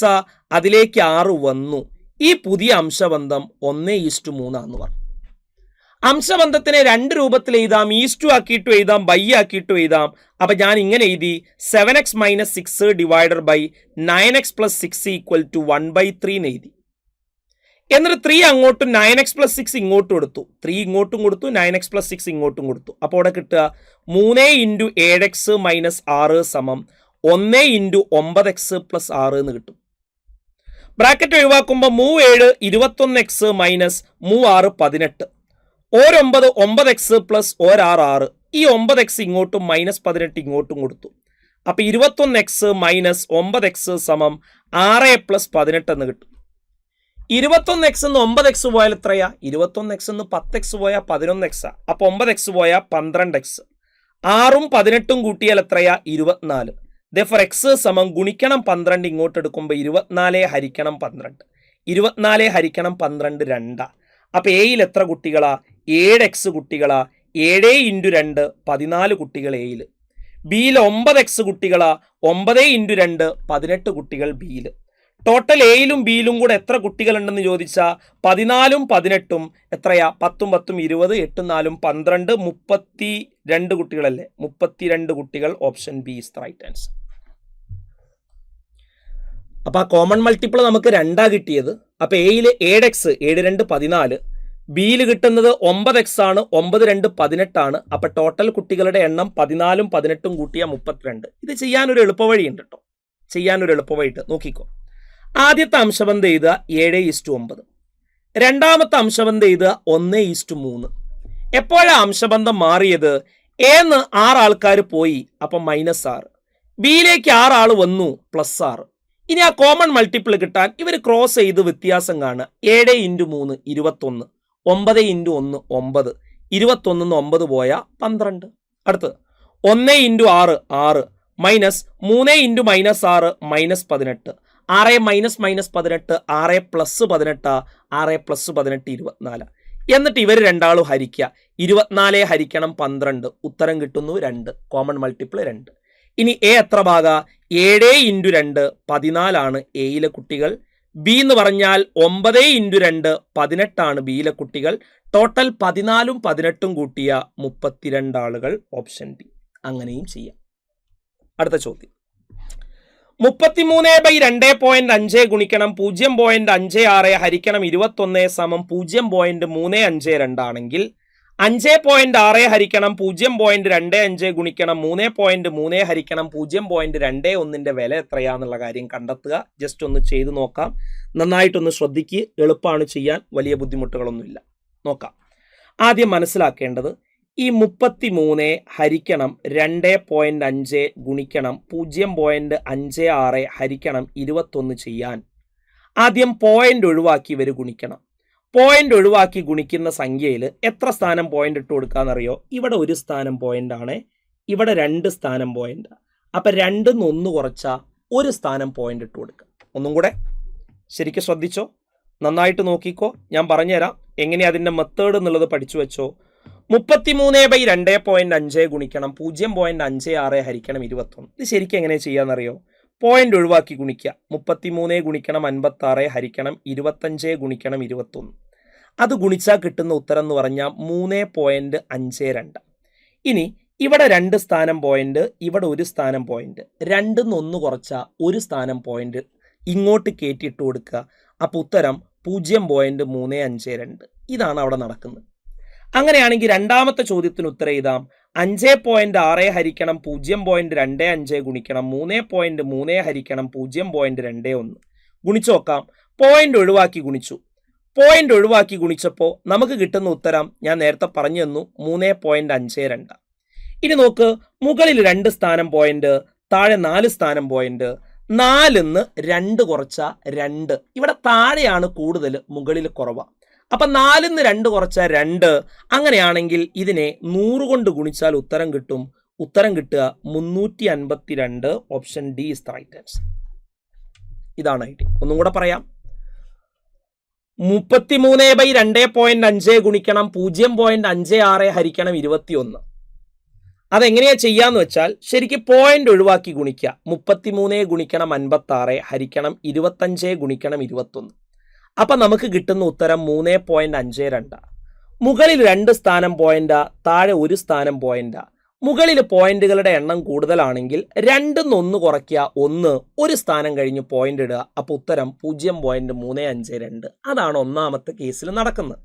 അതിലേക്ക് 6 വന്നു. ഈ പുതിയ അംശബന്ധം 1:3 എന്ന് പറഞ്ഞു. അംശബന്ധത്തിനെ 2 രൂപത്തിൽ എഴുതാം. ഈസ്റ്റു ആക്കിയിട്ടും എഴുതാം, ബൈ ആക്കിയിട്ടും എഴുതാം. അപ്പം ഞാൻ ഇങ്ങനെ എഴുതി 7x - 6 ഡിവൈഡഡ് ബൈ 9x + 6 = 1/3 എന്ന് എഴുതി. എന്നിട്ട് 3 അങ്ങോട്ടും 9x + 6 ഇങ്ങോട്ടും കൊടുത്തു. 3 ഇങ്ങോട്ടും കൊടുത്തു, 9x + 6 ഇങ്ങോട്ടും കൊടുത്തു. അപ്പോൾ അവിടെ കിട്ടുക 3 × 7x - 6 = 1 × 9x + 6 എന്ന് കിട്ടും. ബ്രാക്കറ്റ് ഒഴിവാക്കുമ്പോൾ 3 7 21x - 3 6 18. 9 9x + 6 6. ഈ 9x ഇങ്ങോട്ടും -18 ഇങ്ങോട്ടും കൊടുത്തു. അപ്പം 21x - 9x = 6 + 18 എന്ന് കിട്ടും. 21x എന്ന് 9x പോയാൽ എത്രയാ? 21x എന്ന് 10x പോയാൽ 11x. അപ്പം 9x പോയാൽ 12x. 6ഉം 18ഉം കൂട്ടിയാൽ എത്രയാ? 24. Therefore x ഗുണിക്കണം 12 ഇങ്ങോട്ട് എടുക്കുമ്പോൾ 24 ഹരിക്കണം 12. 24 ഹരിക്കണം 12 2. അപ്പം എയിൽ എത്ര കുട്ടികളാ? 7x കുട്ടികളാ. 7 × 2 14 കുട്ടികൾ എയിൽ. ബിയിൽ 9x കുട്ടികളാ. 9 × 2 18 കുട്ടികൾ ബിയിൽ. ടോട്ടൽ എയിലും ബിയിലും കൂടെ എത്ര കുട്ടികളുണ്ടെന്ന് ചോദിച്ചാൽ 14ഉം 18ഉം എത്രയാ? 10ഉം 10ഉം 20, 8ഉം 4ഉം 12, 32 കുട്ടികളല്ലേ? 32 കുട്ടികൾ. Option B is the right answer. അപ്പം ആ കോമൺ മൾട്ടിപ്പിൾ നമുക്ക് 2 കിട്ടിയത്. അപ്പം എയിൽ 7x 7 2 14, ബിയിൽ കിട്ടുന്നത് 9x ആണ്. 9 2 18 ആണ്. അപ്പം ടോട്ടൽ കുട്ടികളുടെ എണ്ണം 14ഉം 18ഉം കൂട്ടിയ 32. ഇത് ചെയ്യാനൊരു എളുപ്പവഴിയുണ്ട് കേട്ടോ. ചെയ്യാനൊരു എളുപ്പവഴിയിട്ട് നോക്കിക്കോ. ആദ്യത്തെ അംശബന്ധം എഴുതുക 7:9. രണ്ടാമത്തെ അംശബന്ധം എഴുതുക 1:3. എപ്പോഴാണ് അംശബന്ധം മാറിയത്? എന്ന് 6 ആൾക്കാർ പോയി, അപ്പം -6. ബിയിലേക്ക് 6 ആൾ വന്നു, +6. ഇനി ആ കോമൺ മൾട്ടിപ്പിൾ കിട്ടാൻ ഇവർ ക്രോസ് ചെയ്ത് വ്യത്യാസം കാണുക. 7 × 3 21, 9 × 1 9, 21 9 പോയാൽ 12. അടുത്ത് 1 × 6 6, -3 × -6 -18. 6 മൈനസ് മൈനസ് 18, 6 പ്ലസ് 18, 6 പ്ലസ് 18 24. എന്നിട്ട് ഇവർ രണ്ടാളും ഹരിക്കുക. 24 ഹരിക്കണം 12, ഉത്തരം കിട്ടുന്നു 2. Common multiple 2. ഇനി എ എത്ര ഭാഗ? 7 ഇൻറ്റു 2 14 എയിലെ കുട്ടികൾ. ബി എന്ന് പറഞ്ഞാൽ 9 ഇൻറ്റു 2 18 ബിയിലെ കുട്ടികൾ. ടോട്ടൽ 14ഉം 18ഉം കൂട്ടിയ 32 ആളുകൾ. Option D. അങ്ങനെയും ചെയ്യാം. അടുത്ത ചോദ്യം, 33/2.5 ഗുണിക്കണം 0.56 ഹരിക്കണം 21 സമം 0.352 ആണെങ്കിൽ 5.6 ഹരിക്കണം 0.25 ഗുണിക്കണം 3.3 ഹരിക്കണം 0.21 വില എത്രയാന്നുള്ള കാര്യം കണ്ടെത്തുക. ജസ്റ്റ് ഒന്ന് ചെയ്തു നോക്കാം. നന്നായിട്ടൊന്ന് ശ്രദ്ധിക്കുക. എളുപ്പമാണ് ചെയ്യാൻ, വലിയ ബുദ്ധിമുട്ടുകളൊന്നുമില്ല. നോക്കാം. ആദ്യം മനസ്സിലാക്കേണ്ടത് ഈ 33 ഹരിക്കണം 2.5 ഗുണിക്കണം 0.56 ഹരിക്കണം 21 ചെയ്യാൻ ആദ്യം പോയിന്റ് ഒഴിവാക്കി ഇവർ ഗുണിക്കണം. പോയിന്റ് ഒഴിവാക്കി ഗുണിക്കുന്ന സംഖ്യയിൽ എത്ര സ്ഥാനം പോയിന്റ് ഇട്ട് കൊടുക്കാന്നറിയോ? ഇവിടെ 1 സ്ഥാനം പോയിന്റ് ആണ്, ഇവിടെ 2 സ്ഥാനം പോയിന്റ്. അപ്പൊ 2 1 കുറച്ചാ 1 സ്ഥാനം പോയിന്റ് ഇട്ട് കൊടുക്കുക. ഒന്നും കൂടെ ശരിക്കും ശ്രദ്ധിച്ചോ, നന്നായിട്ട് നോക്കിക്കോ. ഞാൻ പറഞ്ഞുതരാം എങ്ങനെയാ അതിന്റെ മെത്തേഡ് എന്നുള്ളത് പഠിച്ചു വെച്ചോ. 33/2.5 ഗുണിക്കണം 0.56 ഹരിക്കണം 21. ഇത് ശരിക്കും എങ്ങനെ ചെയ്യാന്നറിയോ? പോയിന്റ് ഒഴിവാക്കി ഗുണിക്കുക. 33 ഗുണിക്കണം 56 ഹരിക്കണം 25 ഗുണിക്കണം 21. അത് ഗുണിച്ചാൽ കിട്ടുന്ന ഉത്തരം എന്ന് പറഞ്ഞാൽ 3.52. ഇനി ഇവിടെ 2 സ്ഥാനം പോയിന്റ്, ഇവിടെ 1 സ്ഥാനം പോയിന്റ്. 2 1 കുറച്ചാൽ 1 സ്ഥാനം പോയിന്റ് ഇങ്ങോട്ട് കയറ്റിയിട്ട് കൊടുക്കുക. അപ്പോൾ ഉത്തരം 0.352. ഇതാണ് അവിടെ നടക്കുന്നത്. അങ്ങനെയാണെങ്കിൽ രണ്ടാമത്തെ ചോദ്യത്തിന് ഉത്തരം എഴുതാം. 5.6 ഹരിക്കണം 0.25 ഗുണിക്കണം 3.3 ഹരിക്കണം 0.21 ഗുണിച്ചു നോക്കാം. പോയിന്റ് ഒഴിവാക്കി ഗുണിച്ചു. പോയിന്റ് ഒഴിവാക്കി ഗുണിച്ചപ്പോൾ നമുക്ക് കിട്ടുന്ന ഉത്തരം ഞാൻ നേരത്തെ പറഞ്ഞു തന്നു, 3.52. ഇനി നോക്ക്, മുകളിൽ 2 സ്ഥാനം പോയിന്റ്, താഴെ 4 സ്ഥാനം പോയിന്റ്. 4ന്ന് 2 കുറച്ച 2. ഇവിടെ താഴെയാണ് കൂടുതൽ, മുകളിൽ കുറവാണ്. അപ്പൊ 4ന്ന് 2 കുറച്ച 2. അങ്ങനെയാണെങ്കിൽ ഇതിനെ 100 കൊണ്ട് ഗുണിച്ചാൽ ഉത്തരം കിട്ടും. ഉത്തരം കിട്ടുക 352. Option D is the right answer. ഇതാണ് ഐഡിയ. ഒന്നും കൂടെ പറയാം. 33/2.5 ഗുണിക്കണം 0.56 ഹരിക്കണം 21. അതെങ്ങനെയാ ചെയ്യാന്ന് വെച്ചാൽ ശരിക്കും പോയിന്റ് ഒഴിവാക്കി ഗുണിക്കുക. 33 ഗുണിക്കണം 56 ഹരിക്കണം 25 ഗുണിക്കണം 21. അപ്പൊ നമുക്ക് കിട്ടുന്ന ഉത്തരം 3.52. മുകളിൽ 2 സ്ഥാനം പോയിന്റാ, താഴെ 1 സ്ഥാനം പോയിന്റാ. മുകളിൽ പോയിന്റുകളുടെ എണ്ണം കൂടുതലാണെങ്കിൽ 2 1 കുറയ്ക്കുക, 1 സ്ഥാനം കഴിഞ്ഞ് പോയിന്റ് ഇടുക. അപ്പൊ ഉത്തരം 0.352. അതാണ് ഒന്നാമത്തെ കേസിൽ നടക്കുന്നത്.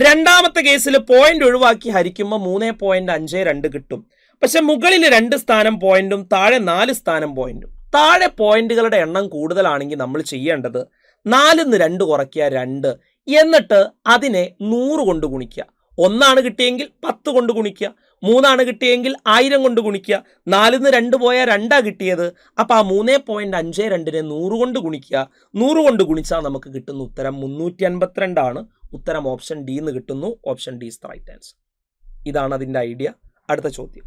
രണ്ടാമത്തെ കേസിൽ പോയിന്റ് ഒഴിവാക്കി ഹരിക്കുമ്പോൾ 3.52 കിട്ടും. പക്ഷെ മുകളിൽ 2 സ്ഥാനം പോയിന്റും താഴെ 4 സ്ഥാനം പോയിന്റും. താഴെ പോയിന്റുകളുടെ എണ്ണം കൂടുതലാണെങ്കിൽ നമ്മൾ ചെയ്യേണ്ടത് 4ന്ന് 2 കുറയ്ക്കുക 2, എന്നിട്ട് അതിനെ 100 കൊണ്ട് ഗുണിക്കുക. 1 കിട്ടിയെങ്കിൽ 10 കൊണ്ട് ഗുണിക്കുക, 3 കിട്ടിയെങ്കിൽ 1000 കൊണ്ട് ഗുണിക്കുക. 4ന്ന് 2 പോയാൽ 2 കിട്ടിയത്. അപ്പൊ ആ 3.52നെ 100 കൊണ്ട് ഗുണിക്കുക. 100 കൊണ്ട് ഗുണിച്ചാൽ നമുക്ക് കിട്ടുന്ന ഉത്തരം 352 ആണ്. ഉത്തരം ഓപ്ഷൻ ഡി എന്ന് കിട്ടുന്നു. Option D is the right answer. ഇതാണ് അതിന്റെ ഐഡിയ. അടുത്ത ചോദ്യം,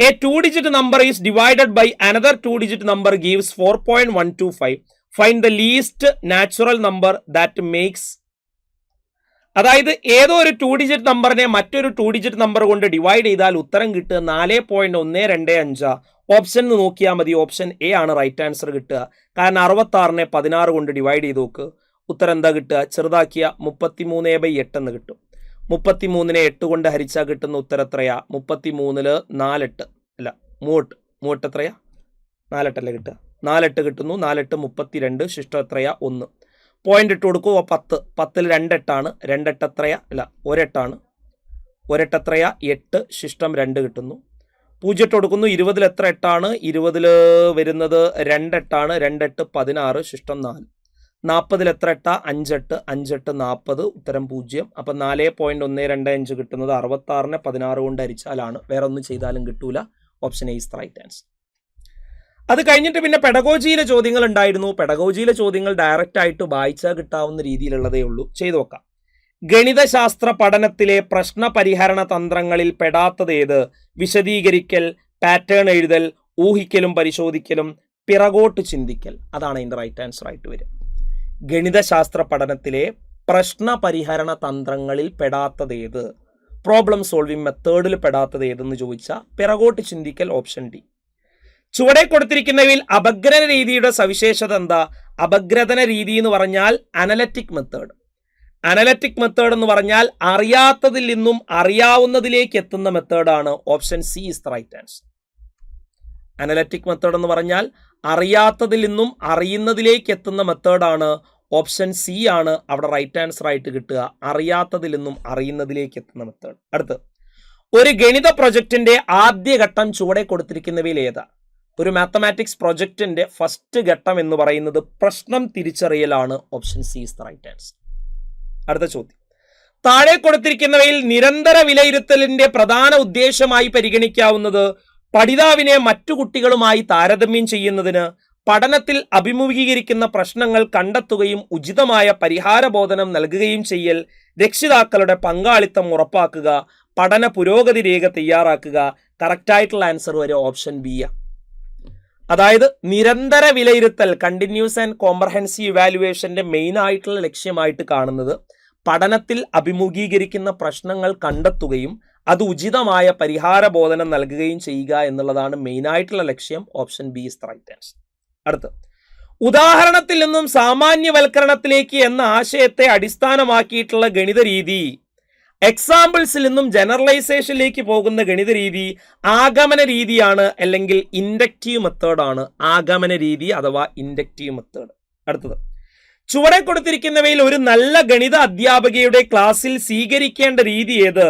a 2-digit number is divided by another 2-digit number gives 4.125. Find the least natural number that makes. അതായത് ഏതോ ഒരു 2-digit നമ്പറിനെ മറ്റൊരു 2-digit നമ്പർ കൊണ്ട് ഡിവൈഡ് ചെയ്താൽ ഉത്തരം കിട്ടുക 4.125. ഓപ്ഷൻ നോക്കിയാൽ മതി. ഓപ്ഷൻ എ ആണ് റൈറ്റ് ആൻസർ കിട്ടുക. കാരണം 66നെ 16 കൊണ്ട് ഡിവൈഡ് ചെയ്ത് നോക്ക്. ഉത്തരം എന്താ കിട്ടുക? ചെറുതാക്കിയ 33/8 എന്ന് കിട്ടും. 33നെ 8 കൊണ്ട് ഹരിച്ചാൽ കിട്ടുന്ന ഉത്തരം എത്രയാ? 33ല് 4 അല്ല 3 എത്രയാ? 4 അല്ലേ കിട്ടുക. 4 കിട്ടുന്നു. 4 32. ശിഷ്ടം എത്രയാ? 1. പോയിന്റ് ഇട്ട് കൊടുക്കൂ. 10. 10ൽ 2 ആണ്. 2 എത്രയാ? അല്ല 1 ആണ്. 1 എത്രയാ? 8. ശിഷ്ടം 2 കിട്ടുന്നു. 0 ഇട്ട് കൊടുക്കുന്നു. 20ൽ എത്ര 8 ആണ്? 20ൽ വരുന്നത് 2 ആണ്. 2 16. ശിഷ്ടം 4. 40ൽ എത്ര 8? 5 5 40. ഉത്തരം 0. അപ്പം 4.125 കിട്ടുന്നത് 66നെ 16 കൊണ്ട് ഹരിച്ചാലാണ്. വേറെ ഒന്നും ചെയ്താലും കിട്ടൂല. Option A is the right answer. അത് കഴിഞ്ഞിട്ട് പിന്നെ പെഡഗോജിയിലെ ചോദ്യങ്ങൾ ഉണ്ടായിരുന്നു. പെഡഗോജിയിലെ ചോദ്യങ്ങൾ ഡയറക്റ്റ് ആയിട്ട് വായിച്ചാൽ കിട്ടാവുന്ന രീതിയിലുള്ളതേ ഉള്ളൂ. ചെയ്തു നോക്കാം. ഗണിതശാസ്ത്ര പഠനത്തിലെ പ്രശ്ന പരിഹരണ തന്ത്രങ്ങളിൽ പെടാത്തത് ഏത്? വിശദീകരിക്കൽ, പാറ്റേൺ എഴുതൽ, ഊഹിക്കലും പരിശോധിക്കലും, പിറകോട്ട് ചിന്തിക്കൽ. അതാണ് അതിൻ്റെ റൈറ്റ് ആൻസർ ആയിട്ട് വരിക. ഗണിതശാസ്ത്ര പഠനത്തിലെ പ്രശ്ന പരിഹരണ തന്ത്രങ്ങളിൽ പെടാത്തതേത്, പ്രോബ്ലം സോൾവിംഗ് മെത്തേഡിൽ പെടാത്തത് ഏതെന്ന് ചോദിച്ചാൽ പിറകോട്ട് ചിന്തിക്കൽ, ഓപ്ഷൻ ഡി. ചുവടെ കൊടുത്തിരിക്കുന്നവയിൽ അപഗ്രഥന രീതിയുടെ സവിശേഷത എന്താ? അപഗ്രഥന രീതി എന്ന് പറഞ്ഞാൽ അനലറ്റിക് മെത്തേഡ്. അനലറ്റിക് മെത്തേഡ് എന്ന് പറഞ്ഞാൽ അറിയാത്തതിൽ നിന്നും അറിയാവുന്നതിലേക്ക് എത്തുന്ന മെത്തേഡാണ്. Option C is the right answer. Analytic method എന്ന് പറഞ്ഞാൽ അറിയാത്തതിൽ നിന്നും അറിയുന്നതിലേക്ക് എത്തുന്ന മെത്തേഡാണ്. ഓപ്ഷൻ സി ആണ് അവിടെ റൈറ്റ് ആൻസർ ആയിട്ട് കിട്ടുക. അറിയാത്തതിൽ നിന്നും അറിയുന്നതിലേക്ക് എത്തുന്ന മെത്തേഡ്. അടുത്ത്, ഒരു ഗണിത പ്രൊജക്ടിന്റെ ആദ്യഘട്ടം ചുവടെ കൊടുത്തിരിക്കുന്നവയിൽ ഏതാ? ഒരു മാത്തമാറ്റിക്സ് പ്രൊജക്ടിന്റെ ഫസ്റ്റ് ഘട്ടം എന്ന് പറയുന്നത് പ്രശ്നം തിരിച്ചറിയലാണ്. Option C is the right answer. അടുത്ത ചോദ്യം, താഴെ കൊടുത്തിരിക്കുന്നവയിൽ നിരന്തര വിലയിരുത്തലിന്റെ പ്രധാന ഉദ്ദേശമായി പരിഗണിക്കാവുന്നത് പഠിതാവിനെ മറ്റു കുട്ടികളുമായി താരതമ്യം ചെയ്യുന്നതിന്, പഠനത്തിൽ അഭിമുഖീകരിക്കുന്ന പ്രശ്നങ്ങൾ കണ്ടെത്തുകയും ഉചിതമായ പരിഹാരബോധനം നൽകുകയും ചെയ്യൽ, രക്ഷിതാക്കളുടെ പങ്കാളിത്തം ഉറപ്പാക്കുക, പഠന പുരോഗതി രേഖ തയ്യാറാക്കുക. കറക്റ്റായിട്ടുള്ള ആൻസർ വരെ ഓപ്ഷൻ ബി ആണ്. അതായത് നിരന്തര വിലയിരുത്തൽ, കണ്ടിന്യൂസ് ആൻഡ് കോംപ്രഹെൻസീവ് ഇവാലുവേഷന്റെ മെയിൻ ആയിട്ടുള്ള ലക്ഷ്യമായിട്ട് കാണുന്നത് പഠനത്തിൽ അഭിമുഖീകരിക്കുന്ന പ്രശ്നങ്ങൾ കണ്ടെത്തുകയും അത് ഉചിതമായ പരിഹാരബോധനം നൽകുകയും ചെയ്യുക എന്നുള്ളതാണ് മെയിനായിട്ടുള്ള ലക്ഷ്യം. Option B is the right answer. അടുത്ത്, ഉദാഹരണത്തിൽ നിന്നും സാമാന്യവൽക്കരണത്തിലേക്ക് എന്ന ആശയത്തെ അടിസ്ഥാനമാക്കിയിട്ടുള്ള ഗണിത രീതി, എക്സാമ്പിൾസിൽ നിന്നും ജനറലൈസേഷനിലേക്ക് പോകുന്ന ഗണിത രീതി ആഗമന രീതിയാണ്, അല്ലെങ്കിൽ ഇൻഡക്റ്റീവ് മെത്തേഡാണ്. ആഗമന രീതി അഥവാ ഇൻഡക്റ്റീവ് മെത്തേഡ്. അടുത്തത്, ചുവടെ കൊടുത്തിരിക്കുന്നവയിൽ ഒരു നല്ല ഗണിത അധ്യാപകയുടെ ക്ലാസ്സിൽ സ്വീകരിക്കേണ്ട രീതി ഏത്?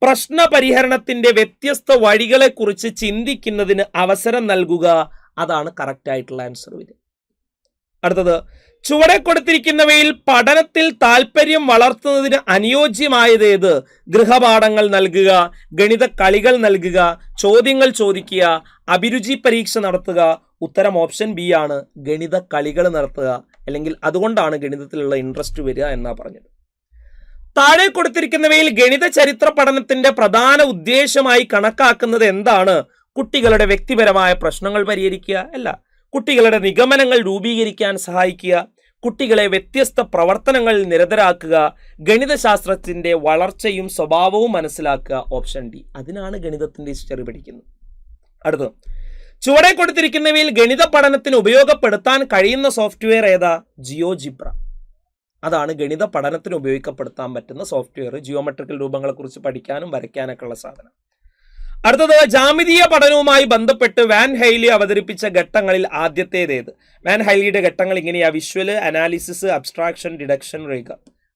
പ്രശ്ന പരിഹരണത്തിന്റെ വ്യത്യസ്ത വഴികളെ കുറിച്ച് ചിന്തിക്കുന്നതിന് അവസരം നൽകുക. അതാണ് കറക്റ്റ് ആയിട്ടുള്ള ആൻസർ വരിക. അടുത്തത്, ചുവടെ കൊടുത്തിരിക്കുന്നവയിൽ പഠനത്തിൽ താല്പര്യം വളർത്തുന്നതിന് അനുയോജ്യമായത് ഏത്? ഗൃഹപാഠങ്ങൾ നൽകുക, ഗണിത കളികൾ നൽകുക, ചോദ്യങ്ങൾ ചോദിക്കുക, അഭിരുചി പരീക്ഷ നടത്തുക. ഉത്തരം ഓപ്ഷൻ ബി ആണ്, ഗണിത കളികൾ നടത്തുക, അല്ലെങ്കിൽ അതുകൊണ്ടാണ് ഗണിതത്തിലുള്ള ഇൻട്രസ്റ്റ് വരിക എന്നാ പറഞ്ഞത്. താഴെ കൊടുത്തിരിക്കുന്നവയിൽ ഗണിത ചരിത്ര പഠനത്തിന്റെ പ്രധാന ഉദ്ദേശമായി കണക്കാക്കുന്നത് എന്താണ്? കുട്ടികളുടെ വ്യക്തിപരമായ പ്രശ്നങ്ങൾ പരിഹരിക്കുക അല്ല, കുട്ടികളുടെ നിഗമനങ്ങൾ രൂപീകരിക്കാൻ സഹായിക്കുക, കുട്ടികളെ വ്യത്യസ്ത പ്രവർത്തനങ്ങളിൽ നിരതരാക്കുക, ഗണിതശാസ്ത്രത്തിന്റെ വളർച്ചയും സ്വഭാവവും മനസ്സിലാക്കുക. Option D. അതിനാണ് ഗണിതത്തിന്റെ ഹിസ്റ്ററി പഠിക്കുന്നത്. അടുത്തത്, ചുവടെ കൊടുത്തിരിക്കുന്നവയിൽ ഗണിത പഠനത്തിന് ഉപയോഗപ്പെടുത്താൻ കഴിയുന്ന സോഫ്റ്റ്വെയർ ഏതാ? ജിയോജിബ്ര. അതാണ് ഗണിത പഠനത്തിന് ഉപയോഗിക്കപ്പെടുത്താൻ പറ്റുന്ന സോഫ്റ്റ്വെയർ. ജിയോമെട്രിക്കൽ രൂപങ്ങളെക്കുറിച്ച് പഠിക്കാനും വരയ്ക്കാനൊക്കെ ഉള്ള സാധനം. അടുത്തത്, ജാമിതീയ പഠനവുമായി ബന്ധപ്പെട്ട് വാൻ ഹൈലി അവതരിപ്പിച്ച ഘട്ടങ്ങളിൽ ആദ്യത്തേതേത്? വാൻ ഹൈലിയുടെ ഘട്ടങ്ങൾ ഇങ്ങനെയാ: വിഷ്വല്, അനാലിസിസ്, അബ്സ്ട്രാക്ഷൻ, ഡിഡക്ഷൻ, രേഖ.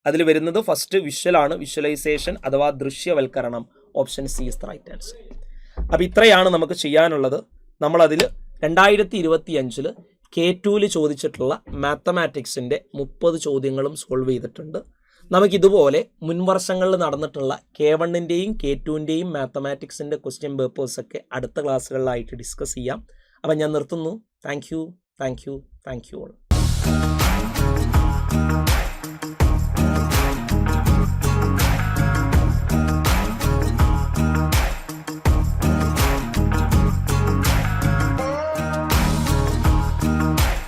അതിൽ വരുന്നത് ഫസ്റ്റ് വിഷ്വലാണ്, വിഷ്വലൈസേഷൻ അഥവാ ദൃശ്യവൽക്കരണം. Option C is the right answer. അപ്പം ഇത്രയാണ് നമുക്ക് ചെയ്യാനുള്ളത്. നമ്മളതിൽ 2025 K2 ചോദിച്ചിട്ടുള്ള മാത്തമാറ്റിക്സിൻ്റെ 30 ചോദ്യങ്ങളും സോൾവ് ചെയ്തിട്ടുണ്ട്. നമുക്കിതുപോലെ മുൻവർഷങ്ങളിൽ നടന്നിട്ടുള്ള K1-ൻ്റെയും K2-ൻ്റെയും മാത്തമാറ്റിക്സിൻ്റെ ക്വസ്റ്റ്യൻ പേപ്പേഴ്സൊക്കെ അടുത്ത ക്ലാസ്സുകളിലായിട്ട് ഡിസ്കസ് ചെയ്യാം. അപ്പം ഞാൻ നിർത്തുന്നു. Thank you all.